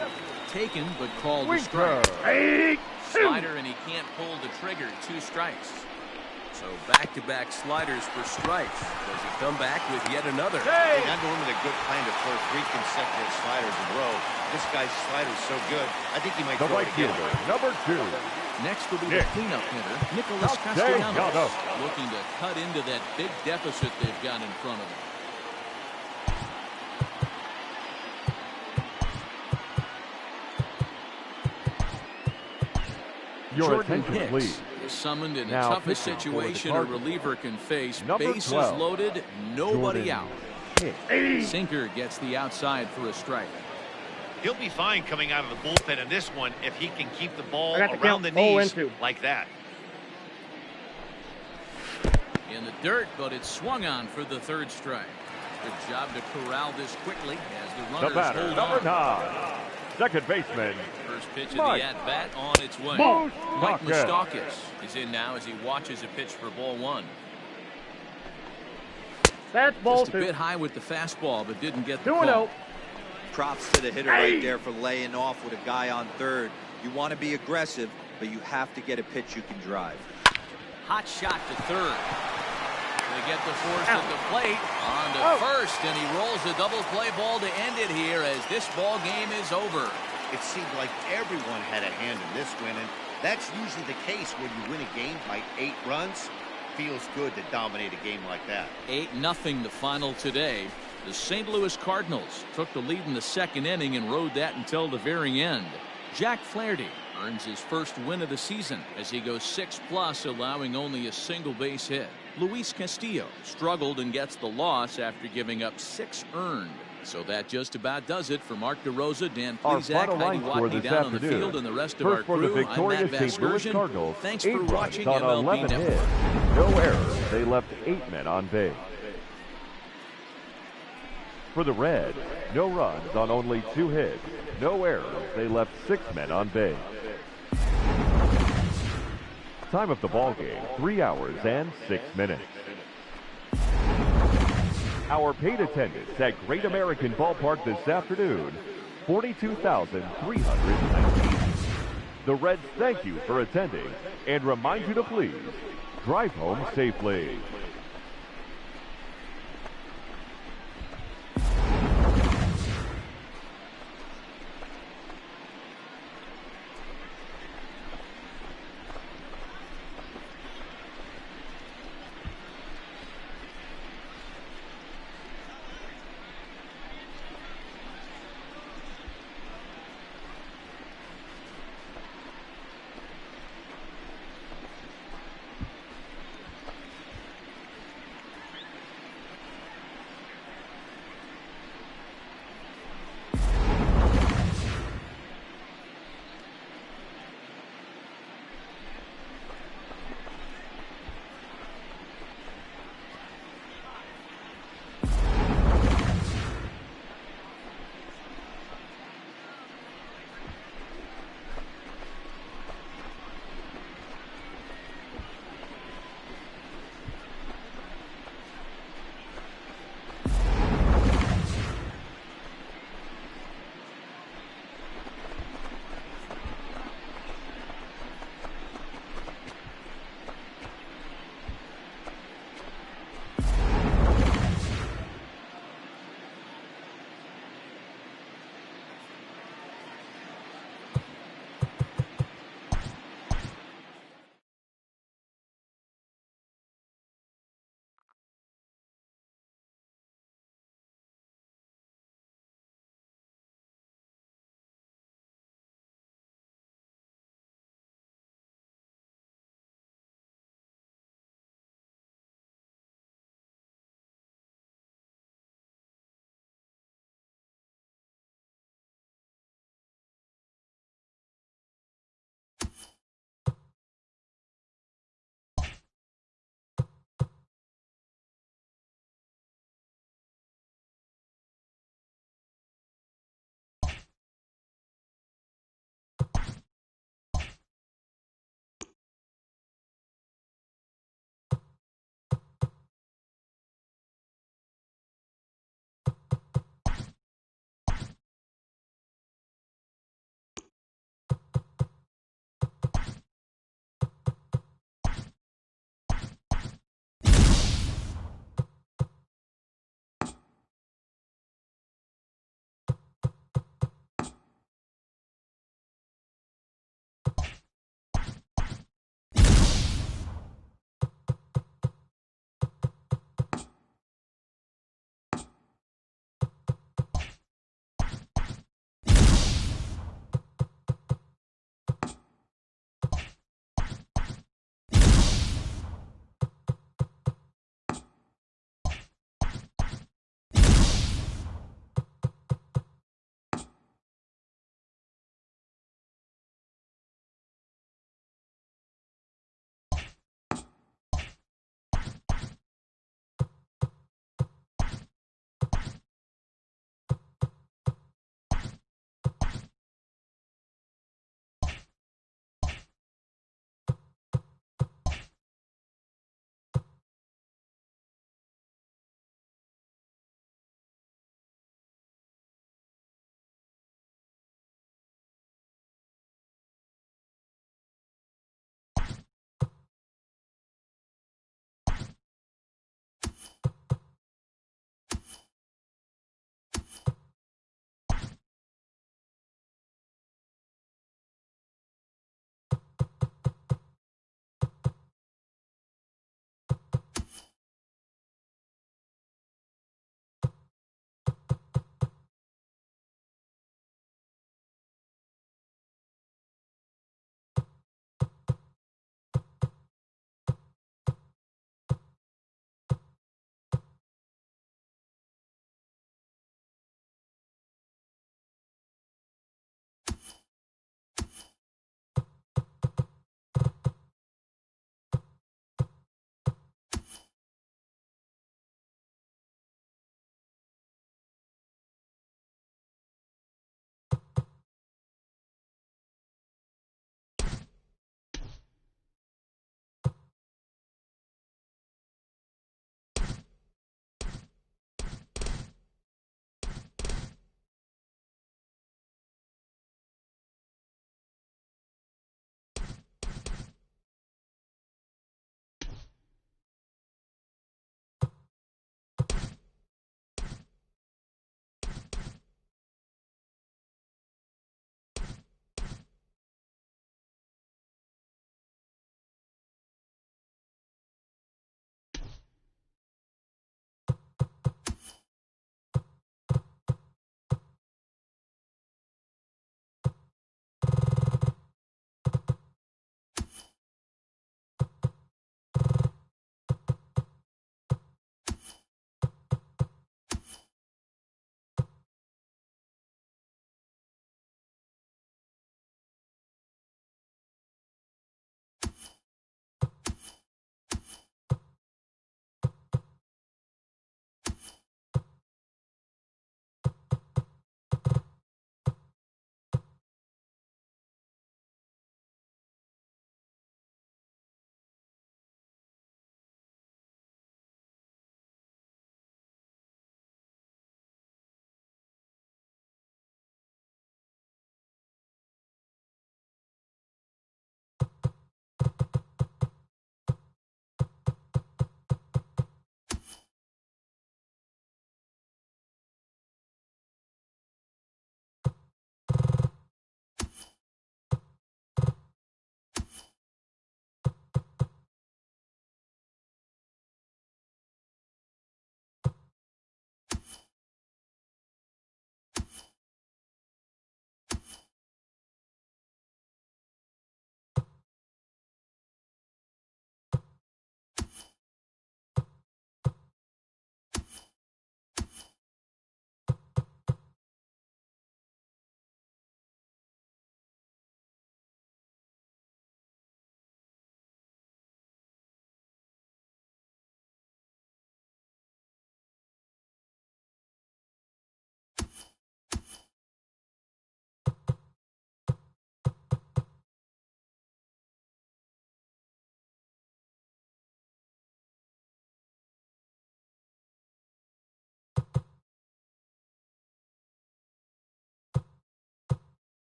Taken but called a Winker. strike. Hey, Slider, and he can't pull the trigger. 2 strikes. So back-to-back sliders for strikes. Does he come back with yet another? Hey. Not normally a good plan to throw 3 consecutive sliders in a row. This guy's slider's so good, I think he might The throw right it again. fielder, number 2. Next will be Nick. the cleanup hitter, Nicholas Castellanos. Castellanos, looking to cut into that big deficit they've got in front of them. Your Jordan attention, Hicks please. is summoned in the Now toughest pitching for the situation a Cardinals. reliever can face. Number Bases 12, loaded, nobody Jordan out. Hicks. Sinker gets the outside for a strike. He'll be fine coming out of the bullpen in this one if he can keep the ball I got the around count. the knees 0-2. like that. In the dirt, but it's swung on for the 3rd strike. Good job to corral this quickly as the The runners batter, hold number on. 9. Second baseman, First pitch of Mike. the at-bat on its way. Ball. Mike Moustakas. Moustakas is in now as he watches a pitch for ball 1. That's ball Just a 2. bit high with the fastball, but didn't get the 2-0. call. Props to the hitter right there for laying off with a guy on third. You want to be aggressive, but you have to get a pitch you can drive. Hot shot to third. They get the force Out. at the plate on to Out. first, and he rolls a double play ball to end it here as this ball game is over. It seemed like everyone had a hand in this win, and that's usually the case when you win a game by 8 runs. Feels good to dominate a game like that. 8-0 the final today. The St. Louis Cardinals took the lead in the 2nd inning and rode that until the very end. Jack Flaherty earns his first win of the season as he goes 6+, allowing only a single base hit. Luis Castillo struggled and gets the loss after giving up 6 earned. So that just about does it for Mark DeRosa, Dan Our Plezak, final Heidi line score Watney this down on the afternoon. field, and the rest of First our for the crew. I'm Matt victorious St. Louis Vasgersian. Cardinals. Thanks 8 for runs watching on MLB 11 Network. hits. No errors. They left 8 men on base. For the Reds, no runs on only 2 hits. No errors. They left 6 men on base. Time of the ball game, 3 hours and 6 minutes. Our paid attendance at Great American Ballpark this afternoon, 42,319. The Reds thank you for attending and remind you to please drive home safely.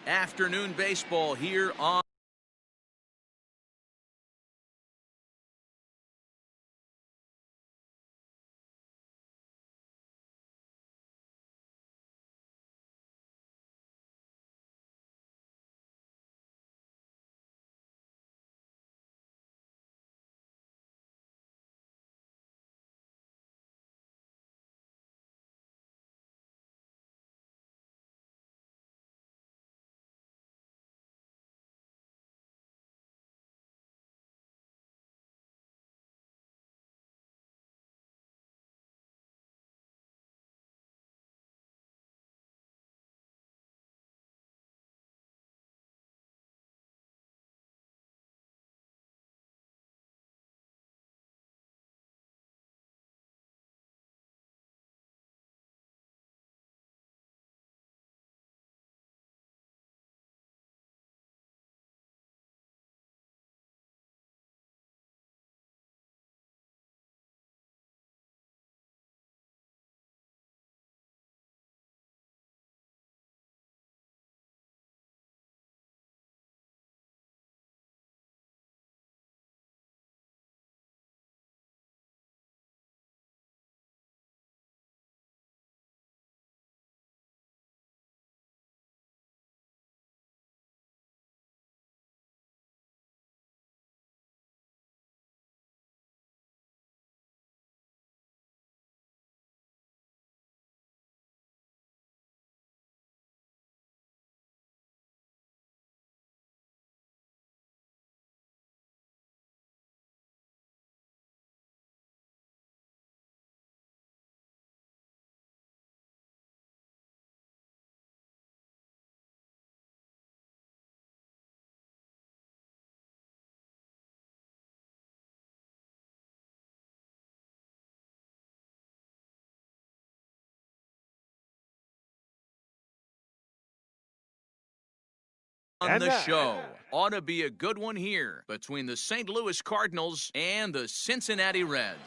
Afternoon baseball here on the show. Ought to be a good one here between the St. Louis Cardinals and the Cincinnati Reds.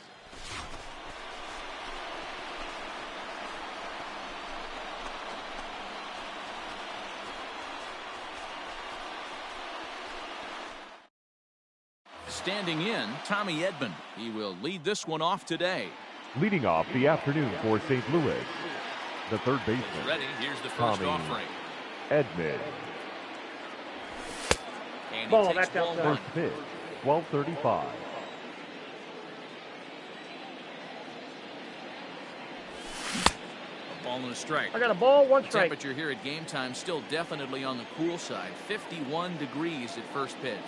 Standing in, Tommy Edman. He will lead this one off today. Leading off the afternoon for St. Louis, the third baseman. Ready, here's the first Tommy offering. Edman. And Ball, he takes that's ball outside. one. First pitch, 12:35. A ball and a strike. I got a ball, one strike. Temperature here at game time still definitely on the cool side. 51 degrees at first pitch.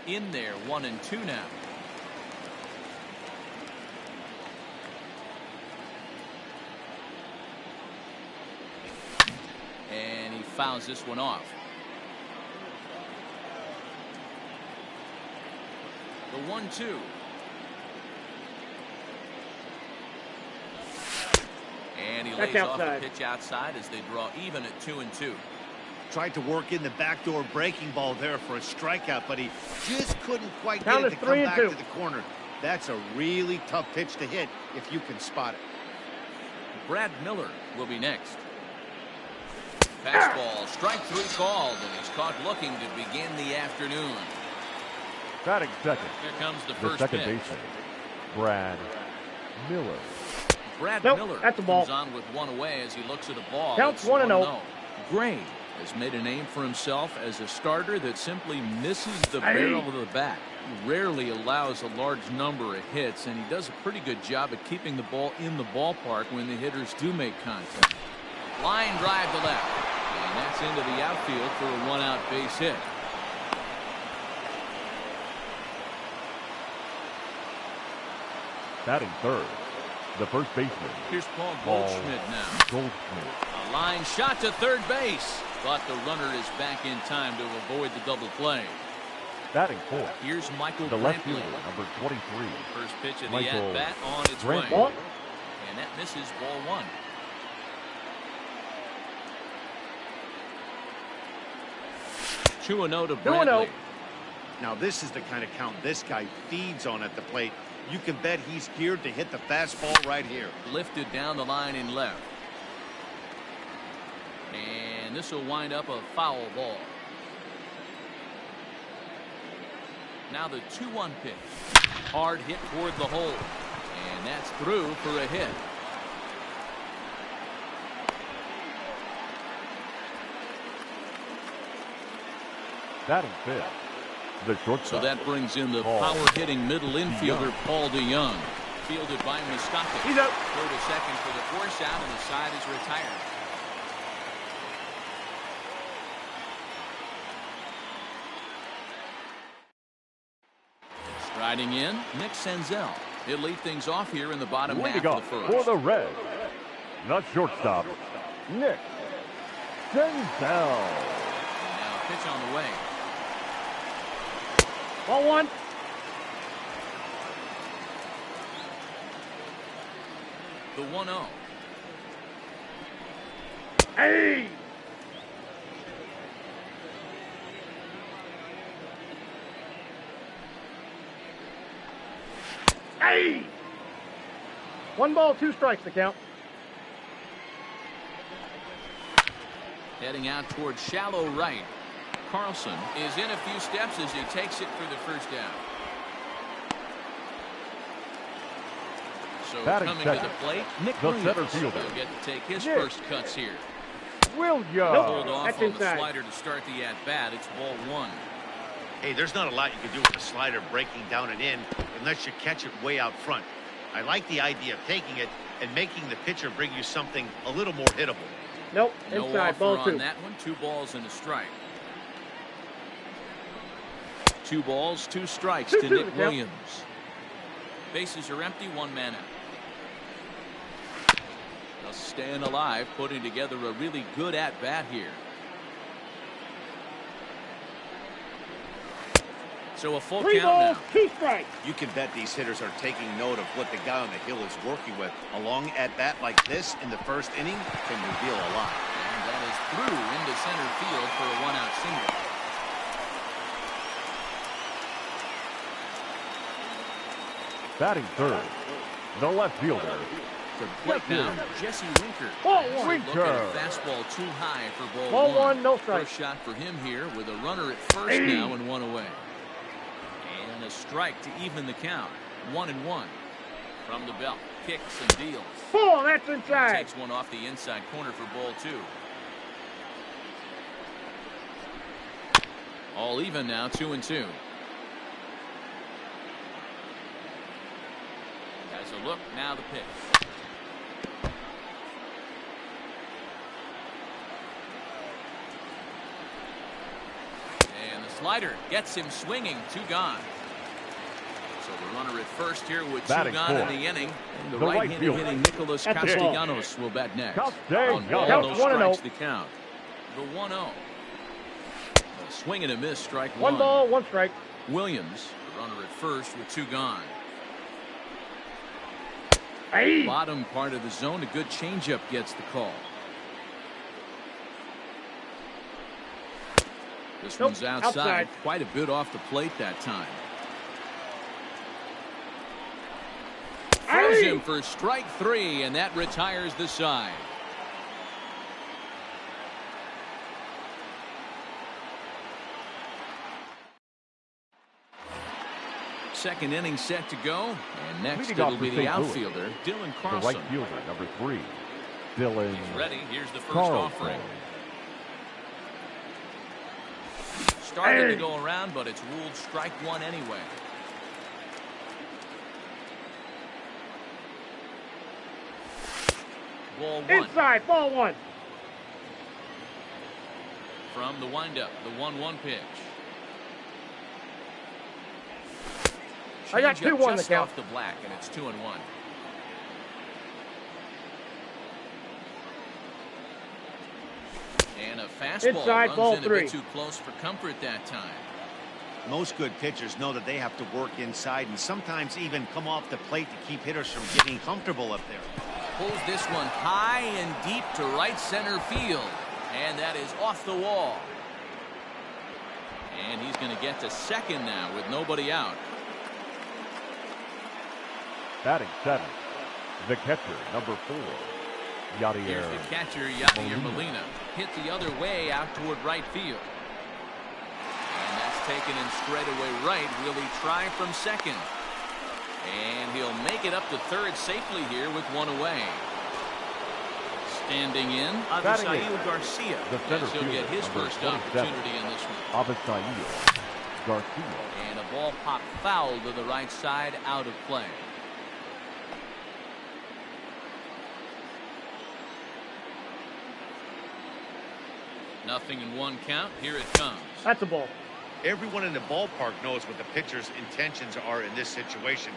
In there, 1-2 now. And he fouls this one off. The 1-2. And he That's lays off outside. the pitch outside as they draw even at 2-2. Tried to work in the backdoor breaking ball there for a strikeout, but he just couldn't quite Count get is it to come back 3-2. to the corner. That's a really tough pitch to hit if you can spot it. Brad Miller will be next. Fastball, strike three called, and he's caught looking to begin the afternoon. Batting second, Here comes the the first second pitch. baseman, Brad Miller. Brad Nope, Miller that's a ball. comes on with one away as he looks at a ball. Counts It's 1-0. 1-0. Gray has made a name for himself as a starter that simply misses the barrel of the bat. He rarely allows a large number of hits, and he does a pretty good job at keeping the ball in the ballpark when the hitters do make contact. Line drive to left, and that's into the outfield for a one-out base hit. Batting third, the first baseman, Here's Paul Paul Goldschmidt now. Goldschmidt. A line shot to third base, but the runner is back in time to avoid the double play. Batting fourth, Here's Michael the left Brantley. fielder, number 23. First pitch of the Michael at-bat on its Brantley. way. And that misses ball one. Two and 0 to 2-0. Brantley. Now this is the kind of count this guy feeds on at the plate. You can bet he's geared to hit the fastball right here. Lifted down the line in left. And And this will wind up a foul ball. Now the 2-1 pitch. Hard hit toward the hole. And that's through for a hit. Batting fifth, the shortstop. So that brings in the power-hitting middle infielder, Paul DeYoung. Fielded by Moustakas. He's out. Throw to second for the force out, and the side is retired. Striding in, Nick Senzel. He'll lead things off here in the bottom half of the first. For the Reds, the shortstop, Nick Senzel. Now pitch on the way. Ball 1. The 1-0. Hey! Hey! 1 ball, 2 strikes to count. Heading out towards shallow right. Carlson is in a few steps as he takes it for the first down. So Batting coming second, to the plate, Nick the Williams. center fielder. He'll get to take his Nick first cuts here. Williams. Pulled off That's on inside. the slider to start the at-bat. It's ball 1. Hey, there's not a lot you can do with a slider breaking down and in unless you catch it way out front. I like the idea of taking it and making the pitcher bring you something a little more hittable. Nope, No inside, offer ball on 2. that one. 2 balls and a strike. 2 balls, 2 strikes to 2-2 Nick to count. Williams. Bases are empty, 1 man out. Just staying alive, putting together a really good at-bat here. So a full 3 count balls, now. 2 strikes. You can bet these hitters are taking note of what the guy on the hill is working with. A long at-bat like this in the first inning can reveal a lot. And that is through into center field for a 1-out single. Batting third, the left fielder, To the plate now, Jesse Winker. Ball Takes a 1. look at a fastball too high for ball, Ball 1. 1, no strike. First shot for him here with a runner at first now and 1 away. And a strike to even the count. 1-1 from the belt. Kicks and deals. Ball, that's inside. Takes one off the inside corner for ball 2. All even now, 2-2. Has a look, now the pitch. And the slider gets him swinging. 2 gone. So the runner at first here with 2 Batting gone in fourth, the inning. And the the right right-handed fielder. hitting Nicholas At the ball. Castellanos will bat next. Castellanos. On ball, Count no 1-0. strikes to count. The 1-0. A swing and a miss, strike 1 ball, 1 strike. Williams, the runner at first with 2 gone. Hey! Bottom part of the zone, a good changeup gets the call. This Nope, one's outside. outside. Quite a bit off the plate that time. Throws Hey! him for strike 3, and that retires the side. Second inning set to go, and next Leading off it'll for be the St. Louis, outfielder, Dylan the Carlson. right fielder, number 3, Dylan He's ready. Here's the first Carlson. offering. Started to Hey! go around, but it's ruled strike 1 anyway. Ball 1 Inside, ball 1. from the windup, the 1-1 pitch. I got Changeup 2-1 to just count. off the black, and it's 2-1. And a fastball Inside, runs ball in a 3. bit too close for comfort that time. Most good pitchers know that they have to work inside and sometimes even come off the plate to keep hitters from getting comfortable up there. Pulls this one high and deep to right center field. And that is off the wall. And he's going to get to second now with nobody out. Batting 7, the catcher, number 4, Here's Yadier the catcher, Yadier Molina. hit the other way out toward right field. And that's taken in straightaway right. Will he try from second? And he'll make it up to third safely here with one away. Standing in, Avisail Garcia. Yes, he'll get his first opportunity in this one. Avisail Garcia. And a ball popped foul to the right side, out of play. Nothing in one count. Here it comes. That's a ball. Everyone in the ballpark knows what the pitcher's intentions are in this situation.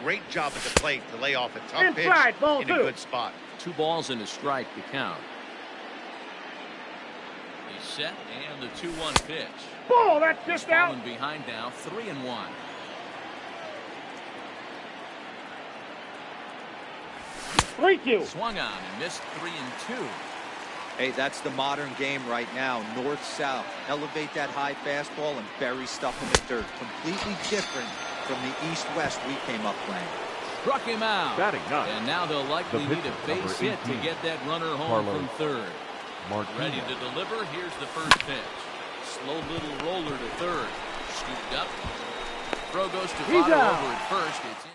Great job at the plate to lay off a tough Inside, pitch ball in two. a good spot. 2 balls and a strike to count. He's set, and the 2-1 pitch. Ball, that's just out. Falling behind now, 3-1. Thank you. Swung on and missed 3-2. Hey, that's the modern game right now. North-south. Elevate that high fastball and bury stuff in the dirt. Completely different from the east-west we came up playing. Struck him out. Batting ninth. And now they'll likely The need a pitcher, base number hit to 18, get that runner home Carlos from third. Martinez. Ready to deliver. Here's the first pitch. Slow little roller to third. Scooped up. Throw goes to He's Votto out. over at first. It's in.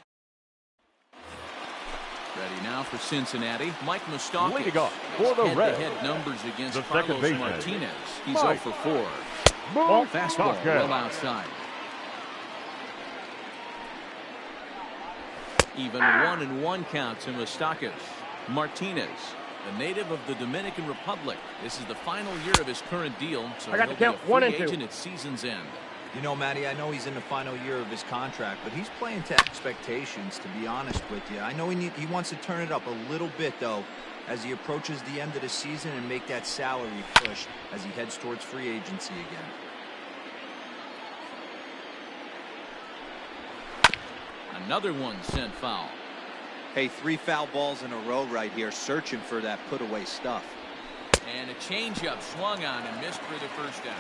Ready now for Cincinnati. Mike Moustakas. Leading off for the Reds, head-to-head numbers against the Carlos second baseman, Martinez. He's Mike 0 for 4. Ball Fastball well outside. Even 1-1 count to Moustakas. Martinez, a native of the Dominican Republic. This is the final year of his current deal, so I got he'll to count be a 1 free and 2. agent at season's end. You know, Matty, I know he's in the final year of his contract, but he's playing to expectations, to be honest with you. I know he wants to turn it up a little bit, though, as he approaches the end of the season and make that salary push as he heads towards free agency again. Another one sent foul. Hey, 3 foul balls in a row right here, searching for that put-away stuff. And a changeup swung on and missed for the first down.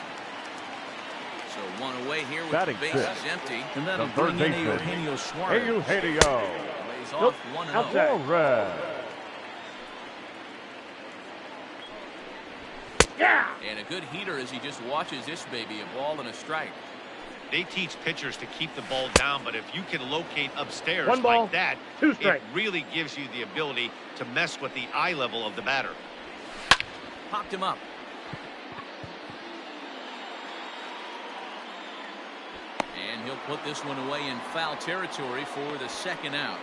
So one away here with Batting the bases fifth. empty. And that'll The third bring in baseman, Eugenio Suarez. Eugenio. Lays off 1-0. outside. All right. Yeah. And a good heater as he just watches this baby, a ball and a strike. They teach pitchers to keep the ball down, but if you can locate upstairs 1 ball, like that, 2 it strikes. really gives you the ability to mess with the eye level of the batter. Popped him up. And he'll put this one away in foul territory for the second out.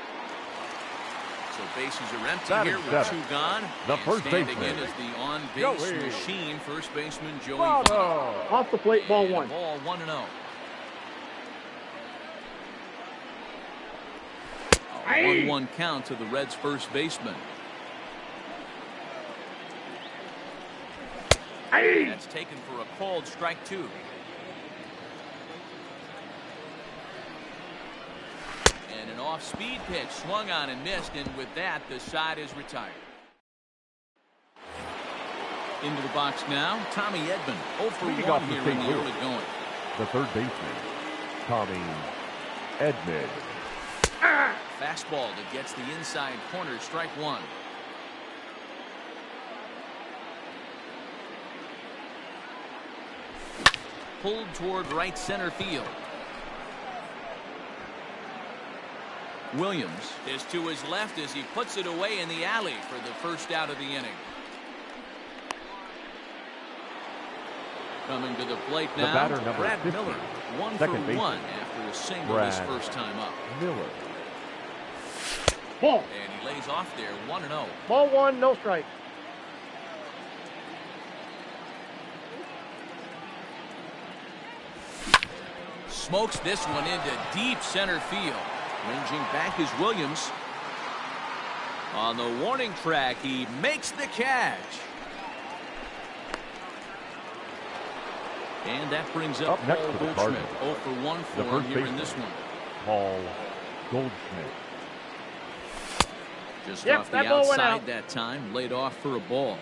So bases are empty Batting here with seventh. 2 gone. The And first standing baseman, in is the on-base Joey machine, first baseman Joey Votto. Votto. Off the plate, ball And a 1. Ball 1-0. A 1-1 count to the Reds' first baseman. That's taken for a called strike 2. And an off-speed pitch swung on and missed, and with that, the side is retired. Into the box now, Tommy Edman. 0 for Leading 1 off the here in the St. Louis. early going. The third baseman, Tommy Edman. Fastball that gets the inside corner, strike 1. Pulled toward right center field. Williams is to his left as he puts it away in the alley for the first out of the inning. Coming to the plate The now, batter, number Brad 50, Miller, 1 second for baseman, 1 after a single his Brad first time up. Miller. Ball. And he lays off there, 1-0. Ball 1, no strike. Smokes this one into deep center field. Ranging back is Williams. On the warning track, he makes the catch. And that brings up Up next Paul for the Goldschmidt. Cardinals, 0 for 1 for the him first here in baseman, this one. Paul Goldschmidt. Just Yep, off the that ball went outside out. that time, laid off for a ball.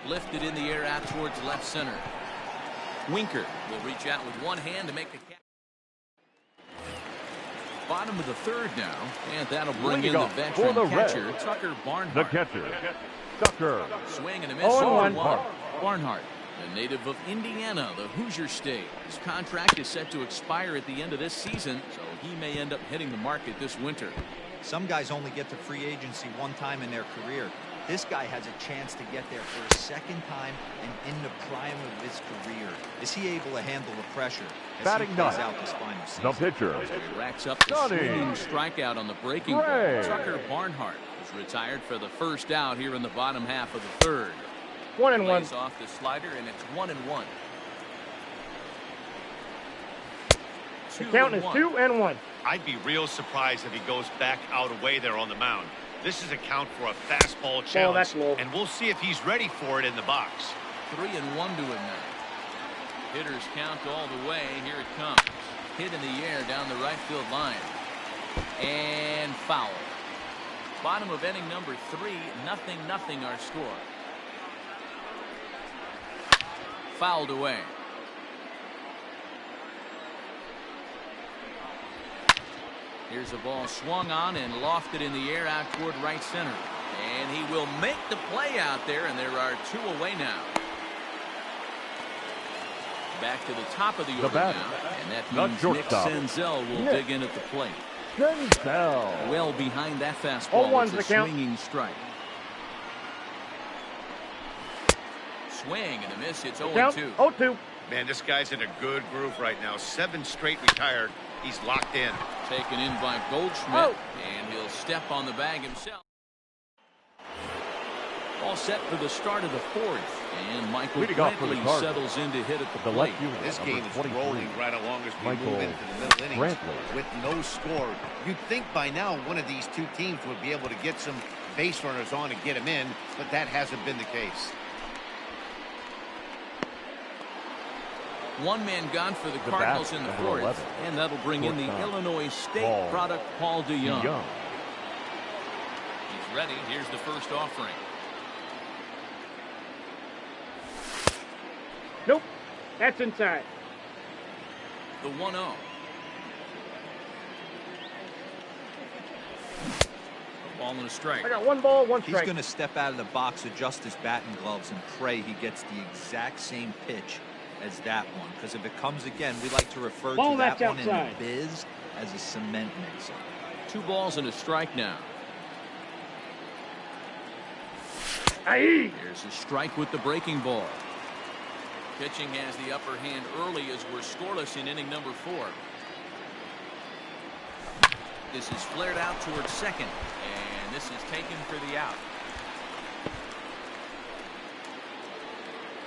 Lifted in the air out towards left center. Winker will reach out with one hand to make the catch. Bottom of the third now, and that'll bring in Leading the off veteran for the catcher, Reds, Tucker The Barnhart. catcher, Tucker. Swing and a miss. 0-1. 0-1. Barnhart, a native of Indiana, the Hoosier State. His contract is set to expire at the end of this season, so he may end up hitting the market this winter. Some guys only get to free agency one time in their career. This guy has a chance to get there for a second time and in the prime of his career. Is he able to handle the pressure as Batting he plays ninth, out this final season? The pitcher, He racks up the Johnny swinging strikeout on the breaking ball. Gray. Tucker Barnhart is retired for the first out here in the bottom half of the third. 1-1. Plays off the slider, and it's 1-1. The count is 2-1. I'd be real surprised if he goes back out away there on the mound. This is a count for a fastball challenge, that's low. and we'll see if he's ready for it in the box. 3-1 to him now. Hitters count all the way. Here it comes. Hit in the air down the right field line. And foul. Bottom of inning number 3. 0-0 our score. Fouled away. Here's a ball swung on and lofted in the air out toward right center. And he will make the play out there, and there are 2 away now. Back to the top of the order batter, now, and that the means Nick shortstop. Senzel will Nick dig in at the plate. Senzel. Well behind that fastball. 0-1 It's a the count. swinging strike. Swing and a miss. It's Count 0-2. 0-2. Man, this guy's in a good groove right now. 7 straight retired. He's locked in. Taken in by Goldschmidt, and he'll step on the bag himself. All set for the start of the fourth, and Michael Leading off for the Brantley Cardinals, settles in to hit at the The plate. left fielder, This number game is 23, rolling right along as we Michael move into the middle innings Brantley. with no score. You'd think by now one of these two teams would be able to get some base runners on and get them in, but that hasn't been the case. One man gone for the The Cardinals batter, in the number fourth, 11, and that'll bring in the shortstop, Illinois State Paul product, Paul DeYoung. Young. He's ready. Here's the first offering. Nope. That's inside. The 1-0. Ball and a strike. I got 1 ball, 1 He's strike. going to step out of the box, adjust his bat and gloves, and pray he gets the exact same pitch as that one. Because if it comes again, we like to refer Ball, to that that's one in outside. the biz as a cement mixer. 2 balls and a strike now. Aye. Here's a strike with the breaking ball. Pitching has the upper hand early as we're scoreless in inning number 4. This is flared out towards second, and this is taken for the out.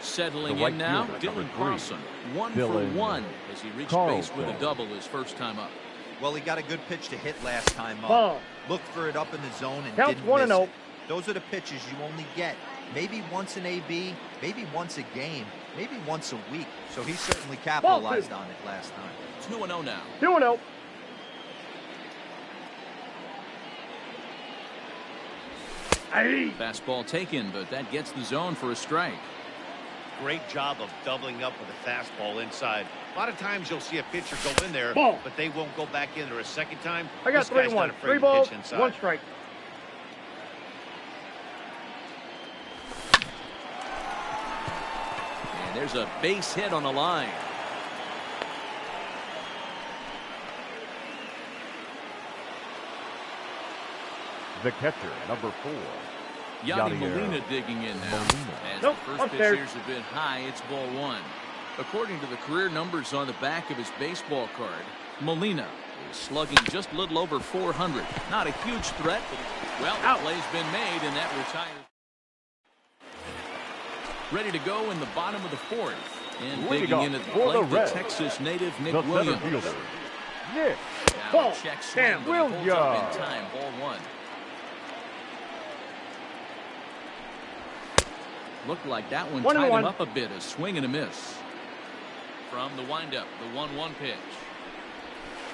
Settling The right in now, fielder, number Dylan 3, Carlson. 1 for Dylan 1 as he reached base with a Carlson. double his first time up. Well, he got a good pitch to hit last time up. Ball. Looked for it up in the zone and Counts didn't 1-0. miss it. Those are the pitches you only get maybe once an AB, maybe once a game, maybe once a week. So he certainly capitalized on it last time. 2-0 now. 2-0. Aye. Fastball taken, but that gets the zone for a strike. Great job of doubling up with a fastball inside. A lot of times you'll see a pitcher go in there, Ball. but they won't go back in there a second time. I got This guy's 3-1. not afraid 3 to balls, pitch inside. 1 strike. And there's a base hit on the line. The catcher, number 4, Yanni Yadier Molina digging in now. Molina. As Nope, the first pitch upstairs. here's a bit high, it's ball 1. According to the career numbers on the back of his baseball card, Molina is slugging just a little over 400. Not a huge threat, but well, the play's been made, and that retires. Ready to go in the bottom of the 4th. And Leading digging off in at the for the plate, the Reds, Texas native Nick the center Williams. fielder, Nick Now Ball. a check swing, Down. but he holds up Williams. in time. Ball 1. Looked like that one 1-1. tied him up a bit. A swing and a miss. From the windup, the 1-1 pitch.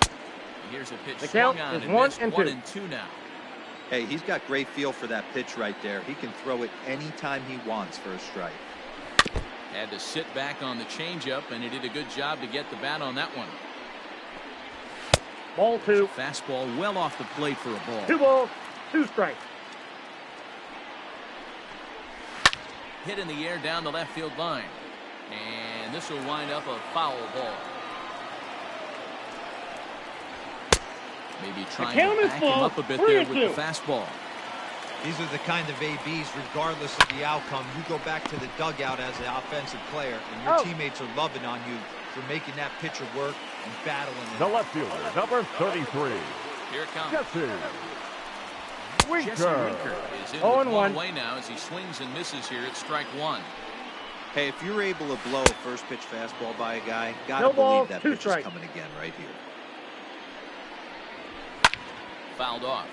And here's a pitch The swung count on is and 1 missed. and 1 2. and 2 now. Hey, he's got great feel for that pitch right there. He can throw it anytime he wants for a strike. Had to sit back on the changeup, and he did a good job to get the bat on that one. Ball 2. Fastball well off the plate for a ball. 2 balls, 2 strikes. Hit in the air down the left field line. And this will wind up a foul ball. Maybe trying to back him up a bit there with the fastball. These are the kind of ABs, regardless of the outcome. You go back to the dugout as an offensive player, and your teammates are loving on you for making that pitcher work and battling him. The left fielder, number 33. Here it comes. Jesse Winker. Jesse Winker is in the ball away now as he swings and misses here at strike 1. Hey, if you're able to blow a first pitch fastball by a guy, gotta believe that pitch is coming again right here. Fouled off.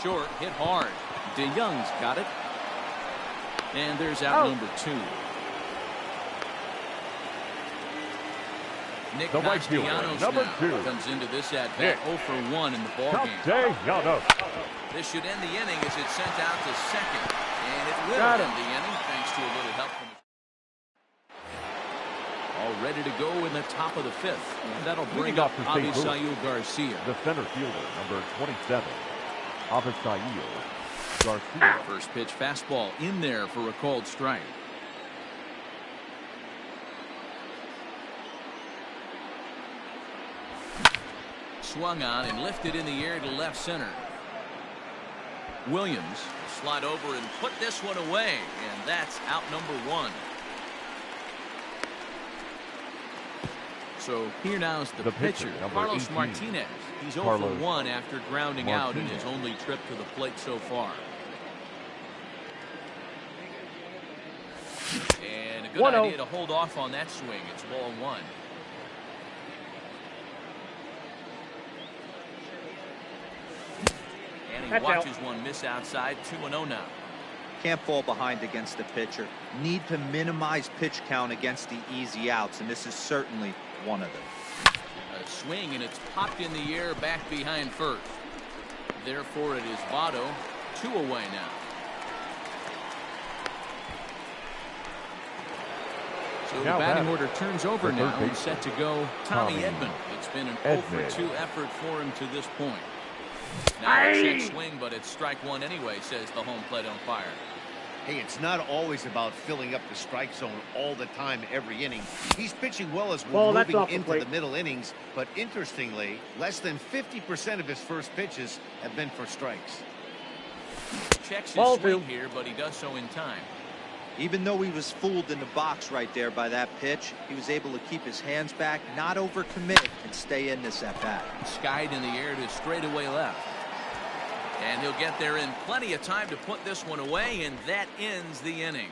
Short, hit hard. DeYoung's got it. And there's out number 2. Nick The right fielder, number 2. Comes into this at-bat 0 for 1 in the ballgame. This should end the inning as it's sent out to second. And it will end the inning thanks to a little help from all ready to go in the top of the 5th. And that'll bring up Avisail Garcia. The center fielder, number 27. Avisail Garcia. First pitch fastball in there for a called strike. Swung on and lifted in the air to left center. Williams will slide over and put this one away, and that's out number 1. So here now is the pitcher, Carlos 18. Martinez. He's 0 for 1 after grounding out in his only trip to the plate so far. And a good idea to hold off on that swing. It's ball 1. And he watches one miss outside. 2-0 now. Can't fall behind against the pitcher. Need to minimize pitch count against the easy outs, and this is certainly one of them. A swing, and it's popped in the air back behind first. Therefore, it is Votto. 2 away now. So the batting order turns over now. He's set to go Tommy Edman. It's been an 0 for 2 effort for him to this point. Now a check swing, but it's strike 1 anyway, says the home plate umpire. Hey, it's not always about filling up the strike zone all the time, every inning. He's pitching well as we're moving into the middle innings, but interestingly, less than 50% of his first pitches have been for strikes. Checks his swing here, but he does so in time. Even though he was fooled in the box right there by that pitch, he was able to keep his hands back, not overcommit, and stay in this at-bat. Skied in the air to straightaway left. And he'll get there in plenty of time to put this one away, and that ends the inning.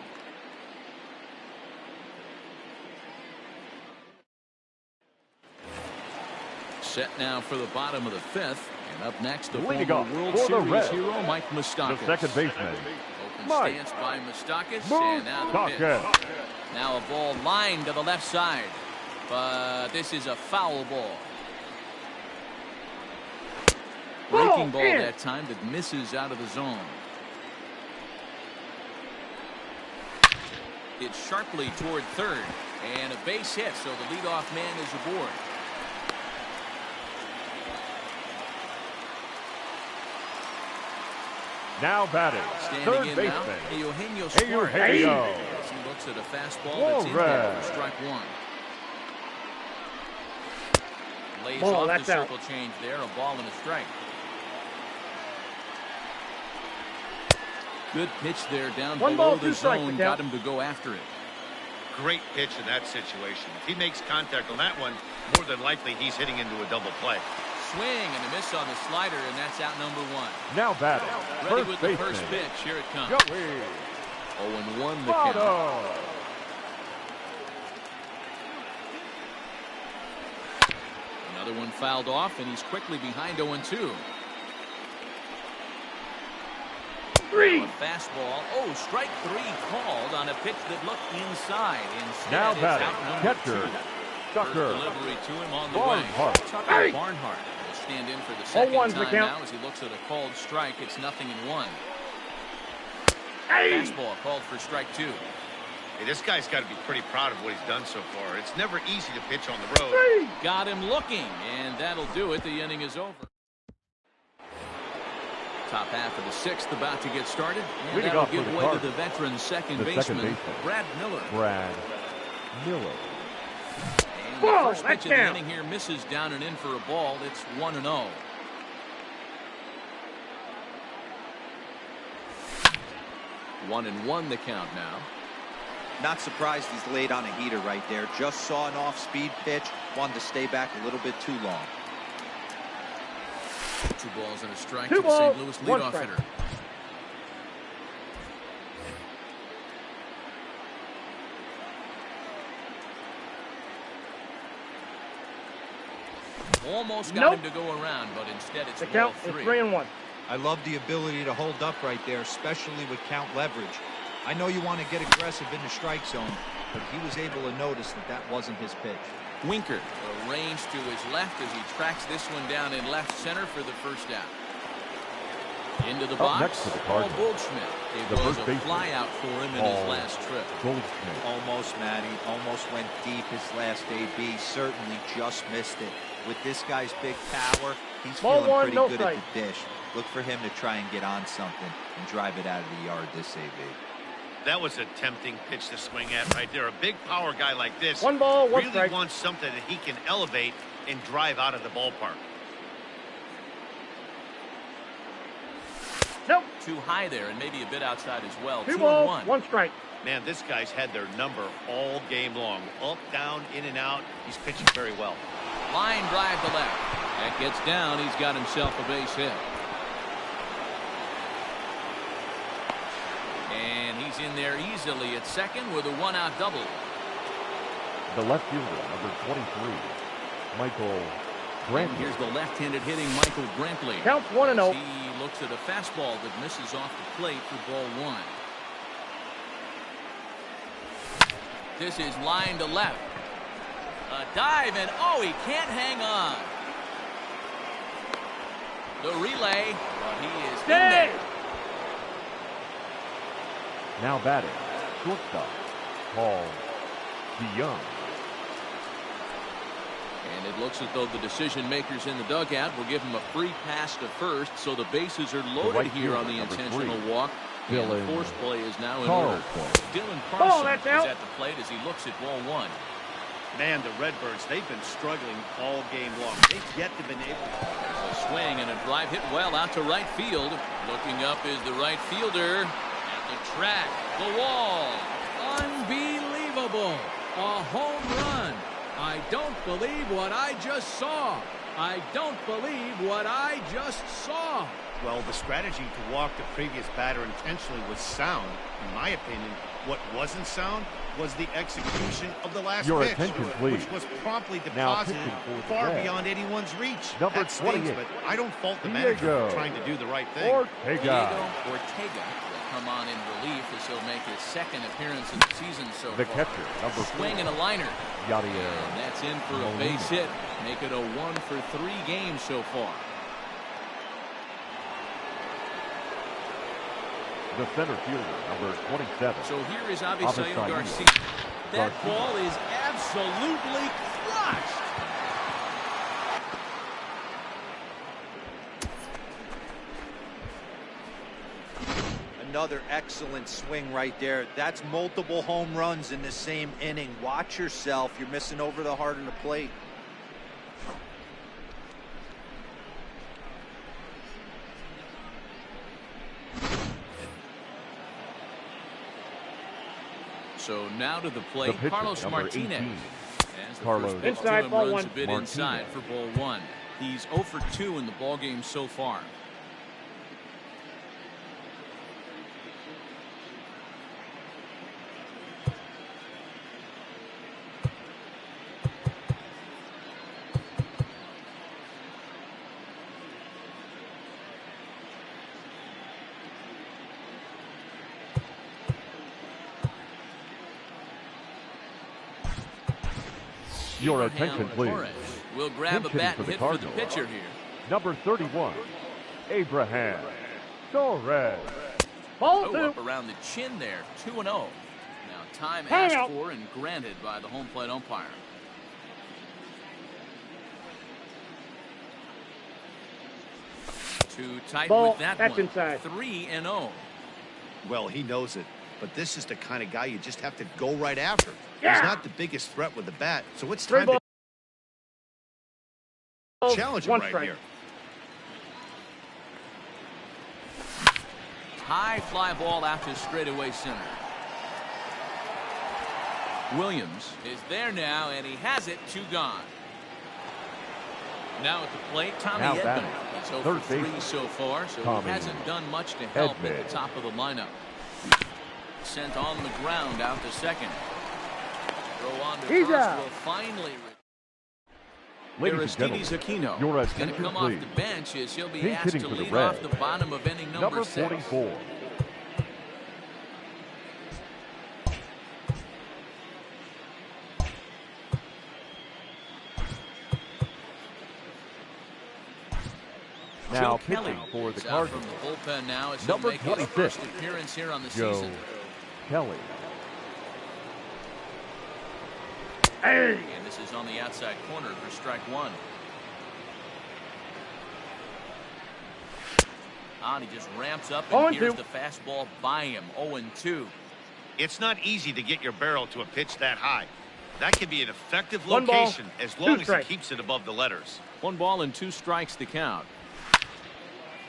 Set now for the bottom of the 5th. And up next, the former World Series hero, Mike Moustakas. The second baseman, Open stance by Moustakas, and now the pitch. Now a ball lined to the left side. But this is a foul ball. Breaking ball that time that misses out of the zone. It's sharply toward third, and a base hit, so the leadoff man is aboard. Now batting, third baseman, Eugenio Suarez. As he looks at a fastball that's in there for strike 1. Lays off the circle change there, a ball and a strike. Good pitch there down below the zone, got him to go after it. Great pitch in that situation. If he makes contact on that one, more than likely he's hitting into a double play. Swing and a miss on the slider, and that's out number 1. Now batting, ready with the first pitch. Here it comes. 0-1 the count. Another one fouled off, and he's quickly behind 0-2. A fastball. Oh, strike 3 called on a pitch that looked inside. Instead, now batting, catcher Tucker delivery to him on the way. Tucker Barnhart will stand in for the second time now as he looks at a called strike. It's 0-1. Fastball called for strike 2. Hey, this guy's got to be pretty proud of what he's done so far. It's never easy to pitch on the road. Got him looking, and that'll do it. The inning is over. Top half of the sixth about to get started. And that'll give way to the veteran second baseman, Brad Miller. And the first pitch of the inning here misses down and in for a ball. It's 1-0. One and one the count now. Not surprised he's laid on a heater right there. Just saw an off-speed pitch. Wanted to stay back a little bit too long. 2 balls and a strike to the St. Louis leadoff hitter. Almost got him to go around, but instead it's ball 3. 3-1. I love the ability to hold up right there, especially with count leverage. I know you want to get aggressive in the strike zone, but he was able to notice that that wasn't his pitch. Winker arranged to his left as he tracks this one down in left center for the first out. Into the box, next to the Cardinals, Paul Goldschmidt. It was a fly out for him in his last trip. Almost, Matty. Almost went deep his last AB. Certainly just missed it. With this guy's big power, he's feeling pretty good at the dish. Look for him to try and get on something and drive it out of the yard this AB. That was a tempting pitch to swing at right there. A big power guy like this 1 ball, 1 really strike. wants something that he can elevate and drive out of the ballpark. Nope. Too high there and maybe a bit outside as well. 2 balls, 2-1. 1 strike. Man, this guy's had their number all game long. Up, down, in and out. He's pitching very well. Line drive to left. That gets down. He's got himself a base hit. And he's in there easily at second with a 1-out double. The left fielder, number 23, Michael Brantley. And here's the left-handed hitting Michael Brantley. Counts 1-0. He looks at a fastball that misses off the plate for ball 1. This is line to left. A dive, and oh, he can't hang on. The relay, but he is in there. Now batting, shortstop, Paul DeYoung. And it looks as though the decision makers in the dugout will give him a free pass to first, so the bases are loaded here on the intentional walk. And the force play is now in order. Dylan Carlson is at the plate as he looks at ball 1. Man, the Redbirds, they've been struggling all game long. They've yet to been able to. There's a swing and a drive hit well out to right field. Looking up is the right fielder. At the track, the wall. Unbelievable. A home run. I don't believe what I just saw. I don't believe what I just saw. Well, the strategy to walk the previous batter intentionally was sound. In my opinion, what wasn't sound was the execution of the last Your pitch, attention, please. which was promptly Now deposited pitching for far the Reds, beyond anyone's reach. number That stings, 28, but I don't fault the manager for trying to do the right thing. Ortega. Diego Ortega will come on in relief as he'll make his second appearance of the season so The far. catcher, number 4, Swing and a liner. Yadier. And that's in for a base hit. Make it a 1 for 3 games so far. The center fielder, number 27. So here is Avisail Garcia. That ball is absolutely crushed. Another excellent swing right there. That's multiple home runs in the same inning. Watch yourself. You're missing over the heart of the plate. So now to the plate, pitcher, Carlos number Martinez. 18. As the Carlos. first pitch to Inside, him ball runs 1. a bit Martinez. inside for ball 1. He's 0 for 2 in the ballgame so far. Your attention, please. We'll grab a Pinching bat for and the hit for the Cardinals. pitcher here. Number 31, Abraham Torres. Ball Oh, 2. up around the chin there. 2-0. Now time asked for and granted by the home plate umpire. Too tight with that that's one. inside. 3-0. Well, he knows it, but this is the kind of guy you just have to go right after. Yeah. He's not the biggest threat with the bat, so it's time to challenge him right here. High fly ball out to straightaway center. Williams is there now, and he has it. 2 gone. Now at the plate, Tommy Now Edman. batting, He's 0 third for 3 baseman, so far, so Tommy he hasn't done much to help at Edman. the top of the lineup. Sent on the ground out to second. Throw on to He's first out. will finally. Ladies and Aristides gentlemen, Aquino your is going to attention, come off please. the bench as he'll be He's asked hitting to for the lead off Reds. the bottom of inning Number 6. 44. Now Joe Kelly pitching for the is out from Cardinals. the bullpen now as he'll Number make his 26. first appearance here on the Joe season. Kelly. Hey. And this is on the outside corner for strike 1. He just ramps up and hears 0-2. the fastball by him. 0-2. It's not easy to get your barrel to a pitch that high. That can be an effective 1 ball, location as 2 long as he strikes. keeps it above the letters. 1 ball and 2 strikes to count.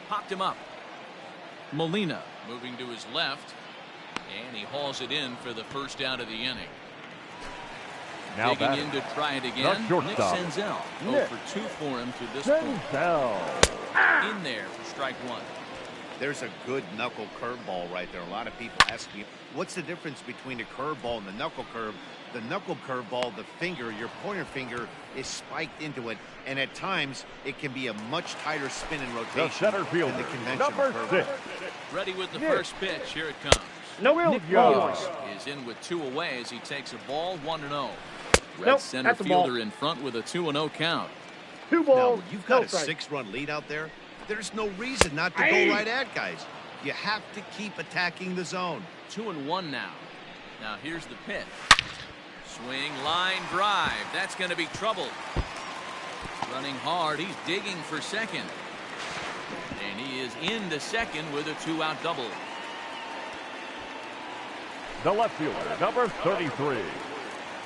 Popped him up. Molina moving to his left, and he hauls it in for the first out of the inning. Now Digging batting, in to try it the again. Nick shortstop, Senzel. 0 Nick for 2 for him to this point. Senzel. In there for strike 1. There's a good knuckle curveball right there. A lot of people ask me, what's the difference between a curveball and the knuckle curve? The knuckle curveball, the finger, your pointer finger, is spiked into it, and at times it can be a much tighter spin and The rotation center than fielder, the conventional number curveball. 6. Ready with the Nick. first pitch. Here it comes. No real. Nick Williams is in with 2 away as he takes a ball. 1-0. Red Nope, center that's a ball. fielder in front with a 2-0 count. 2 Now, balls. when you've got no a strikes. 6-run lead out there, there's no reason not to Aye. go right at guys. You have to keep attacking the zone. 2-1 now. Now here's the pitch. Swing, line drive. That's going to be trouble. Running hard. He's digging for second. And he is into second with a 2-out double. The left fielder, number 33.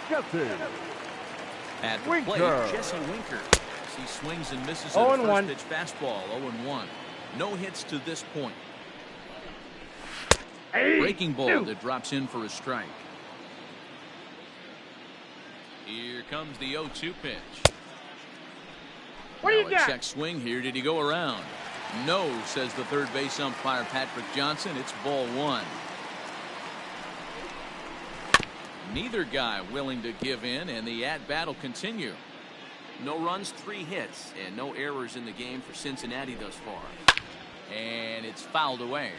Jesse At the Winker. plate, Jesse Winker. As he swings and misses at a 0-1. first pitch fastball. 0-1. No hits to this point. Hey. Breaking ball 2. that drops in for a strike. Here comes the 0-2 pitch. What do you Now a got? check swing here. Did he go around? No, says the third base umpire Patrick Johnson. It's ball 1. Neither guy willing to give in, and the at-bat will continue. No runs, 3 hits, and no errors in the game for Cincinnati thus far. And it's fouled away.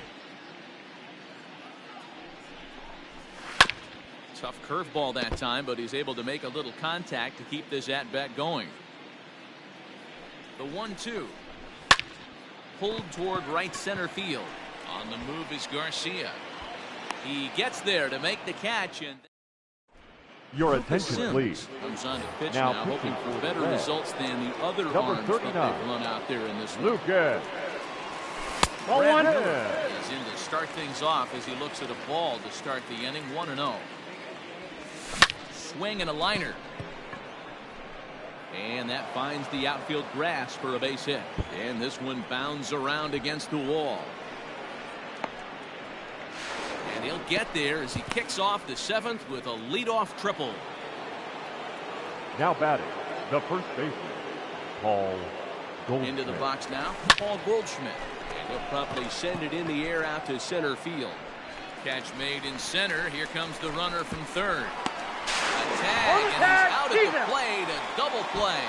Tough curveball that time, but he's able to make a little contact to keep this at-bat going. The 1-2. Pulled toward right center field. On the move is Garcia. He gets there to make the catch, and Your Lucas attention, Sims please. comes on to pitch Now now, pitching hoping for for the better Reds. results than the other Number arms that 39. they've run out there in this one. Lucas. Ball Brad 1. Miller is in to start things off as he looks at a ball to start the inning. 1-0. Swing and a liner. And that finds the outfield grass for a base hit. And this one bounds around against the wall. And he'll get there as he kicks off the 7th with a leadoff triple. Now batting, the first baseman, Paul Goldschmidt. Into the box now, Paul Goldschmidt. And he'll promptly send it in the air out to center field. Catch made in center. Here comes the runner from third. A tag, and he's out at the plate. A double play.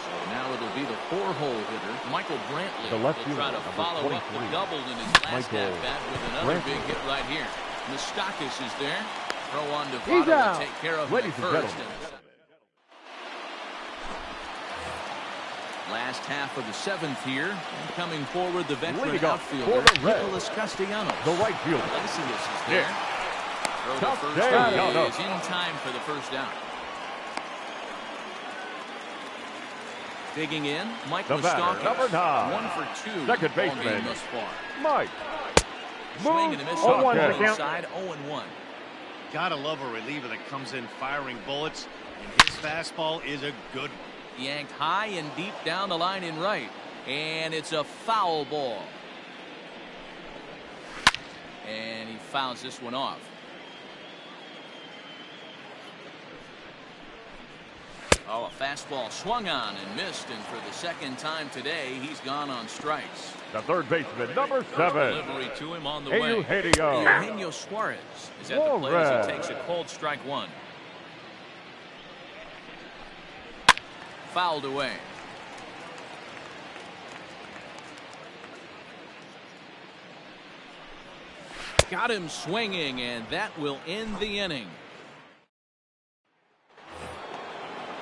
So now it'll be the 4-hole hitter, Michael Brantley. The left will try fielder, to number follow up the 23, double in his last Michael at-bat with another Brantley. big hit right here. Mustakis is there. Throw on to Votto to take care of him Ladies at and first. gentlemen. Last half of the 7th here. And coming forward, the veteran Leading up outfielder, for the Reds, Nicholas Castellanos. the right fielder. Iglesias is there. Throw to first Castellanos is in time for the first down. Digging in, Mike The batter, Mustakis. number 9. 1 for 2. Second ball game baseman, thus far. Mike. Swing and a miss Oh, on one the to count. inside, 0-1. Gotta love a reliever that comes in firing bullets, and his fastball is a good one. Yanked high and deep down the line in right. And it's a foul ball. And he fouls this one off. Oh, a fastball swung on and missed, and for the second time today, he's gone on strikes. The third baseman, number 7. Delivery to him on the way. Eugenio Suarez is at the plate as he takes a cold strike 1. Fouled away. Got him swinging, and that will end the inning.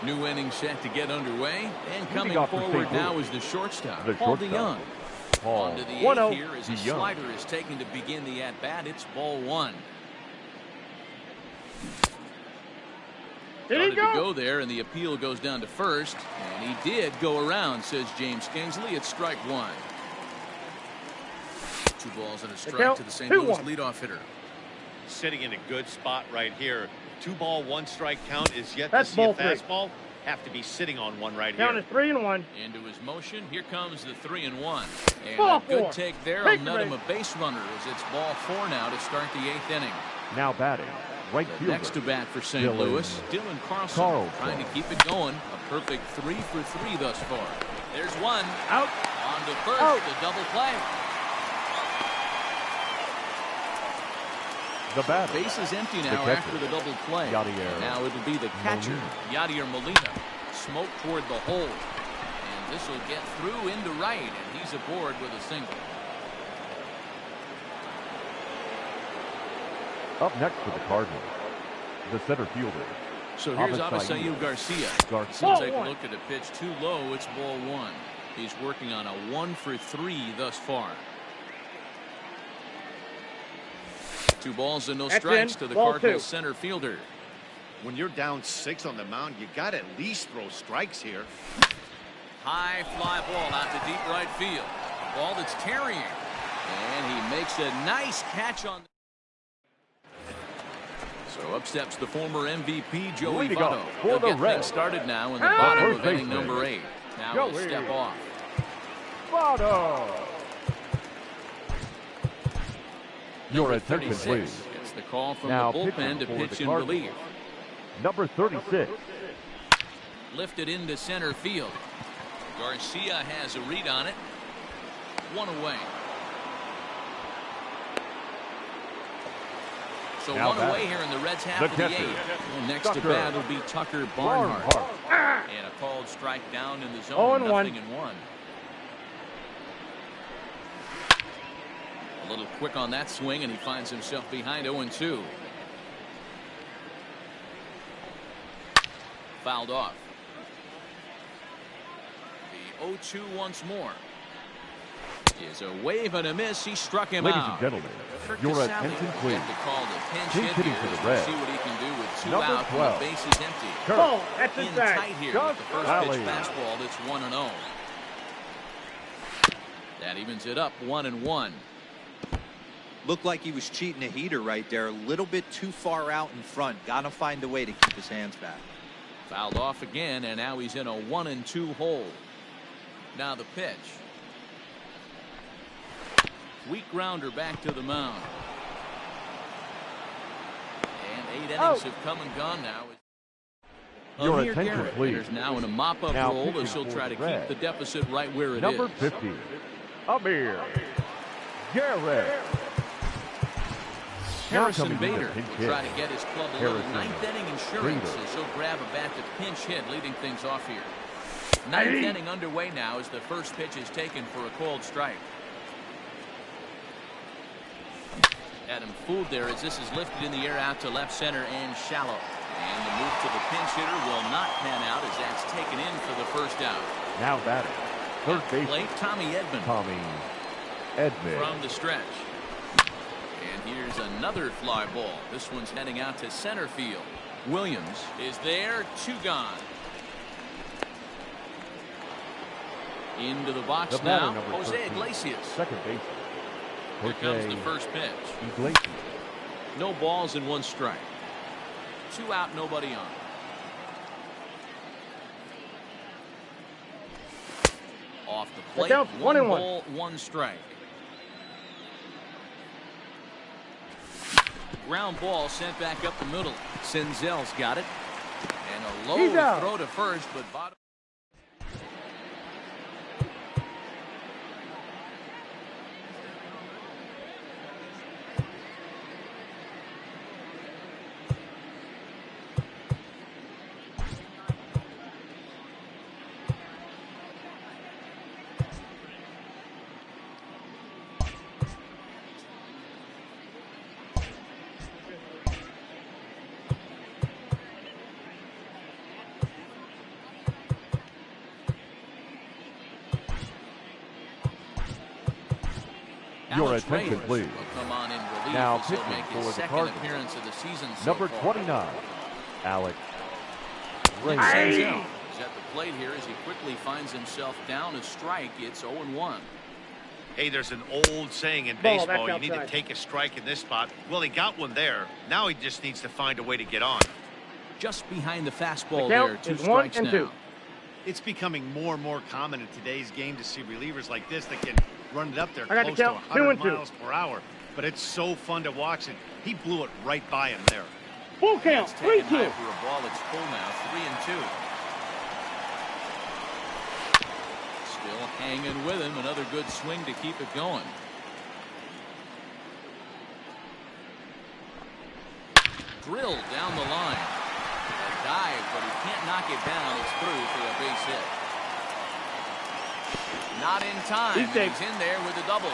New inning set to get underway, and coming forward now is the shortstop, Paul DeYoung. On to the 8th here as a slider is taken to begin the at-bat. It's ball 1. Started to go there, and the appeal goes down to first, and he did go around, says James Kingsley. It's strike 1. 2 balls and a strike to the St. Louis leadoff hitter. Sitting in a good spot right here. 2 ball, 1 strike count is yet to see a fastball. Have to be sitting on one right here. Count is 3-1. Into his motion. Here comes the 3-1. And Ball a good 4. take there. I'll net him a base runner as it's ball 4 now to start the 8th inning. Now batting, right fielder. Next to bat for St. Louis, Dylan Carlson trying to keep it going. A perfect 3 for 3 thus far. There's one. Out. On to first, the double play. The batter. Base is empty now after the double play. Now it'll be the catcher, Yadier Molina. Smoke toward the hole. And this will get through into right, and he's aboard with a single. Up next for the Cardinals, the center fielder. So here's Avisail Garcia. He'll take a look at a pitch too low. It's ball 1. He's working on a 1 for 3 thus far. 2 balls and no strikes to the Cardinals center fielder. When you're down 6 on the mound, you got to at least throw strikes here. High fly ball out to deep right field. A ball that's carrying. And he makes a nice catch on. So up steps the former MVP, Joey Votto. He'll get things started now in the bottom of inning number 8. Now he'll step off. Votto. Your attention, please. It's the call from now the bullpen to pitch in relief. Number 36. Lifted into center field. Garcia has a read on it. 1 away. So now 1 away here in the Reds half of the 8th. Well, next to bat will be Tucker Barnhart. And a called strike down in the zone. 0-1. A little quick on that swing, and he finds himself behind 0-2. Fouled off. The 0-2 once more. Is a wave and a miss. He struck him Ladies out. and gentlemen, your attention, please. Pinch hit hitting for the Reds. See what he can do with 2 Number out 12. and the base is empty. Oh, that's In inside. tight here with the first pitch fastball. That's 1-0. That evens it up 1-1. Looked like he was cheating a heater right there. A little bit too far out in front. Got to find a way to keep his hands back. Fouled off again, and now he's in a 1-2 hole. Now the pitch. Weak grounder back to the mound. And 8 innings have come and gone now. Your attention, please. There's now in a mop-up role as he'll try to keep the deficit right where it is. Number 50. Amir Garrett. Harrison Bader will try to get his club a little 9th inning insurance as he'll grab a bat to pinch hit, leading things off here. 9th inning underway now as the first pitch is taken for a called strike. Had him fooled there as this is lifted in the air out to left center and shallow. And the move to the pinch hitter will not pan out as that's taken in for the first out. Now batting, third base. Late Tommy Edman. From the stretch. And here's another fly ball. This one's heading out to center field. Williams is there, 2 gone. Into the box now, Jose Iglesias. Second base. Here comes the first pitch. Iglesias. No balls and 1 strike. 2 out, nobody on. Off the plate, 1 ball, 1 strike. Ground ball sent back up the middle. Senzel's got it. And a low throw to first, but bottom. Your attention, please. Now pitching for the Cardinals. Appearance of the season Number 29, Alex Reyes. He's at the plate here as he quickly finds himself down a strike. It's 0-1. Hey, there's an old saying in baseball, you need to take a strike in this spot. Well, he got one there. Now he just needs to find a way to get on. Just behind the fastball there, 2 strikes now. 2. It's becoming more and more common in today's game to see relievers like this that can run it up there I got close to to count 100 2-2. miles per hour. But it's so fun to watch it. He blew it right by him there. Full count, 3-2. For a ball, it's full now, 3-2. Still hanging with him. Another good swing to keep it going. Drilled down the line. A dive, but he can't knock it down. It's through for a base hit. Not in time. He's in there with a double.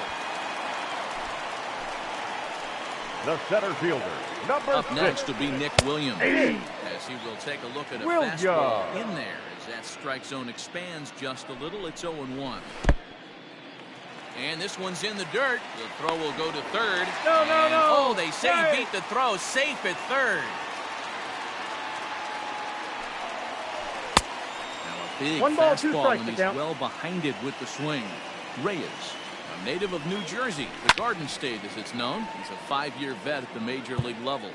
The center fielder, number Up 6. next to be Nick Williams. As he will take a look at a fastball in there. As that strike zone expands just a little, it's 0-1. And this one's in the dirt. The throw will go to third. No. Oh, they say he beat the throw. Safe at third. Big 1 ball, 2 fastball strikes when he's to count. well behind it with the swing. Reyes, a native of New Jersey, the Garden State as it's known. He's a 5-year vet at the major league level.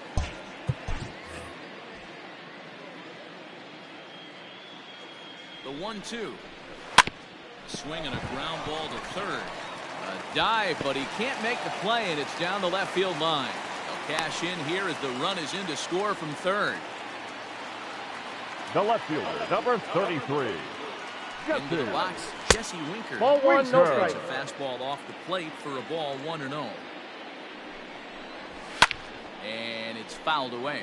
The 1-2. Swing and a ground ball to third. A dive, but he can't make the play, and it's down the left field line. They'll cash in here as the run is in to score from third. The left fielder, number 33. Into the box, Jesse Winker. Ball 1, no strike. A fastball off the plate for a ball 1-0. And it's fouled away.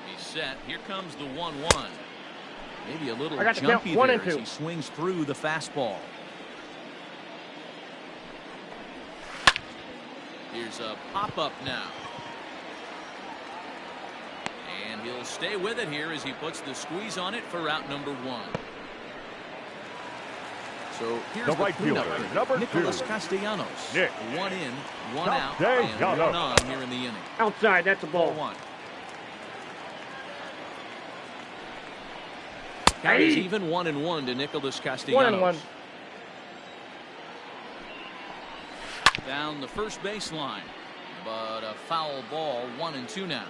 He's set. Here comes the 1-1. Maybe a little jumpy there as he swings through the fastball. Here's a pop-up now. And he'll stay with it here as he puts the squeeze on it for out number 1. So here's the right cleanup fielder, number 2. Nicholas Castellanos. Nick. 1 in, 1 out, and 1 on here in the inning. Outside, that's a ball. 1. Count is even 1-1 to Nicholas Castellanos. 1-1. Down the first baseline, but a foul ball. 1-2 now.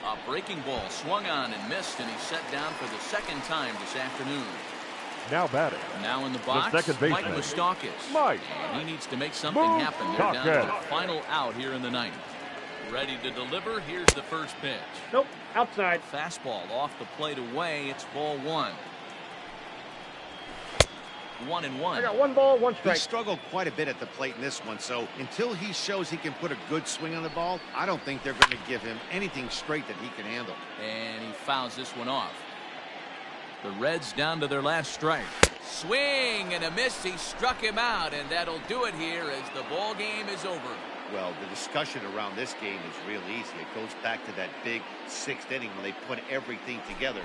A breaking ball swung on and missed, and he's set down for the second time this afternoon. Now batting. Now in the box, the second Mike baseman. Moustakas. And he needs to make something happen. They're down to the final out here in the ninth. Ready to deliver. Here's the first pitch. Nope, outside. Fastball off the plate away. It's ball 1. 1-1. I got 1 ball, 1 strike. He struggled quite a bit at the plate in this one, so until he shows he can put a good swing on the ball, I don't think they're going to give him anything straight that he can handle. And he fouls this one off. The Reds down to their last strike. Swing and a miss. He struck him out, and that'll do it here as the ball game is over. Well, the discussion around this game is real easy. It goes back to that big 6th inning when they put everything together.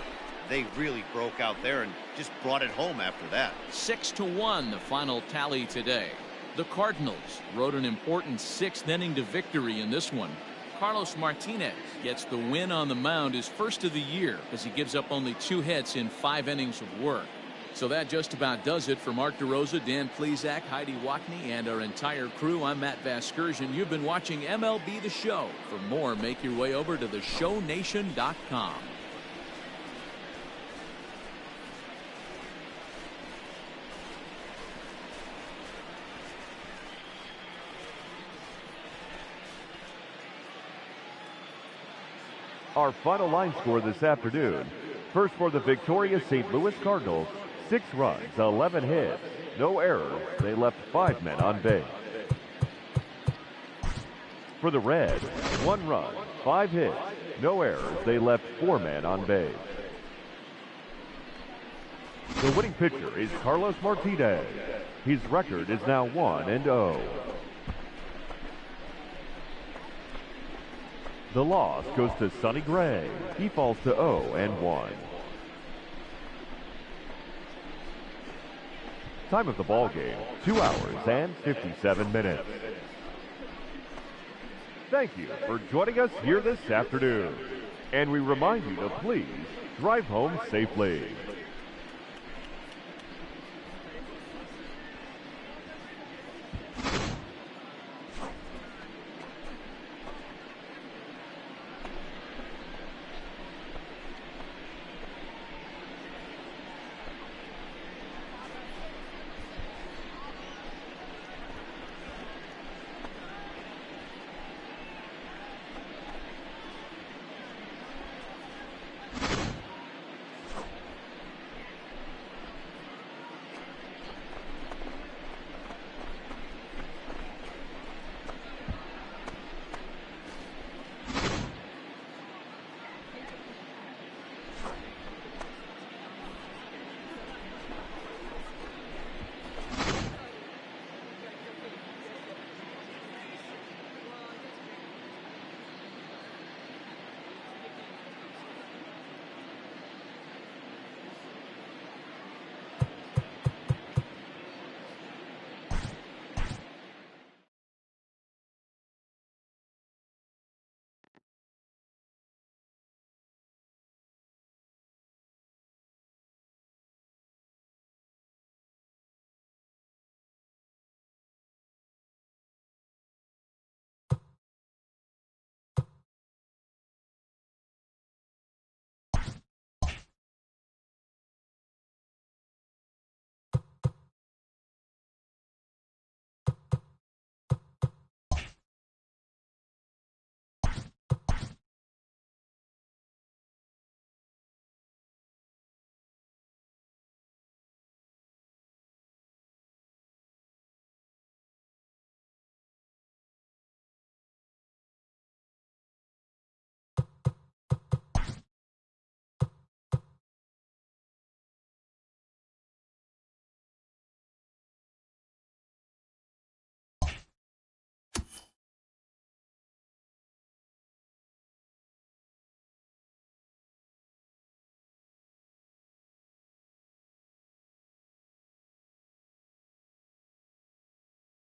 They really broke out there and just brought it home after that. 6-1 the final tally today. The Cardinals rode an important 6th inning to victory in this one. Carlos Martinez gets the win on the mound, his first of the year, as he gives up only 2 hits in 5 innings of work. So that just about does it for Mark DeRosa, Dan Plesac, Heidi Watney, and our entire crew. I'm Matt Vasgersian. You've been watching MLB The Show. For more, make your way over to theshownation.com. Our final line score this afternoon. First for the victorious St. Louis Cardinals, 6 runs, 11 hits, no errors. They left 5 men on base. For the Reds, 1 run, 5 hits, no errors. They left 4 men on base. The winning pitcher is Carlos Martinez. His record is now 1-0. The loss goes to Sonny Gray. He falls to 0-1. Time of the ball game, 2 hours and 57 minutes. Thank you for joining us here this afternoon. And we remind you to please drive home safely.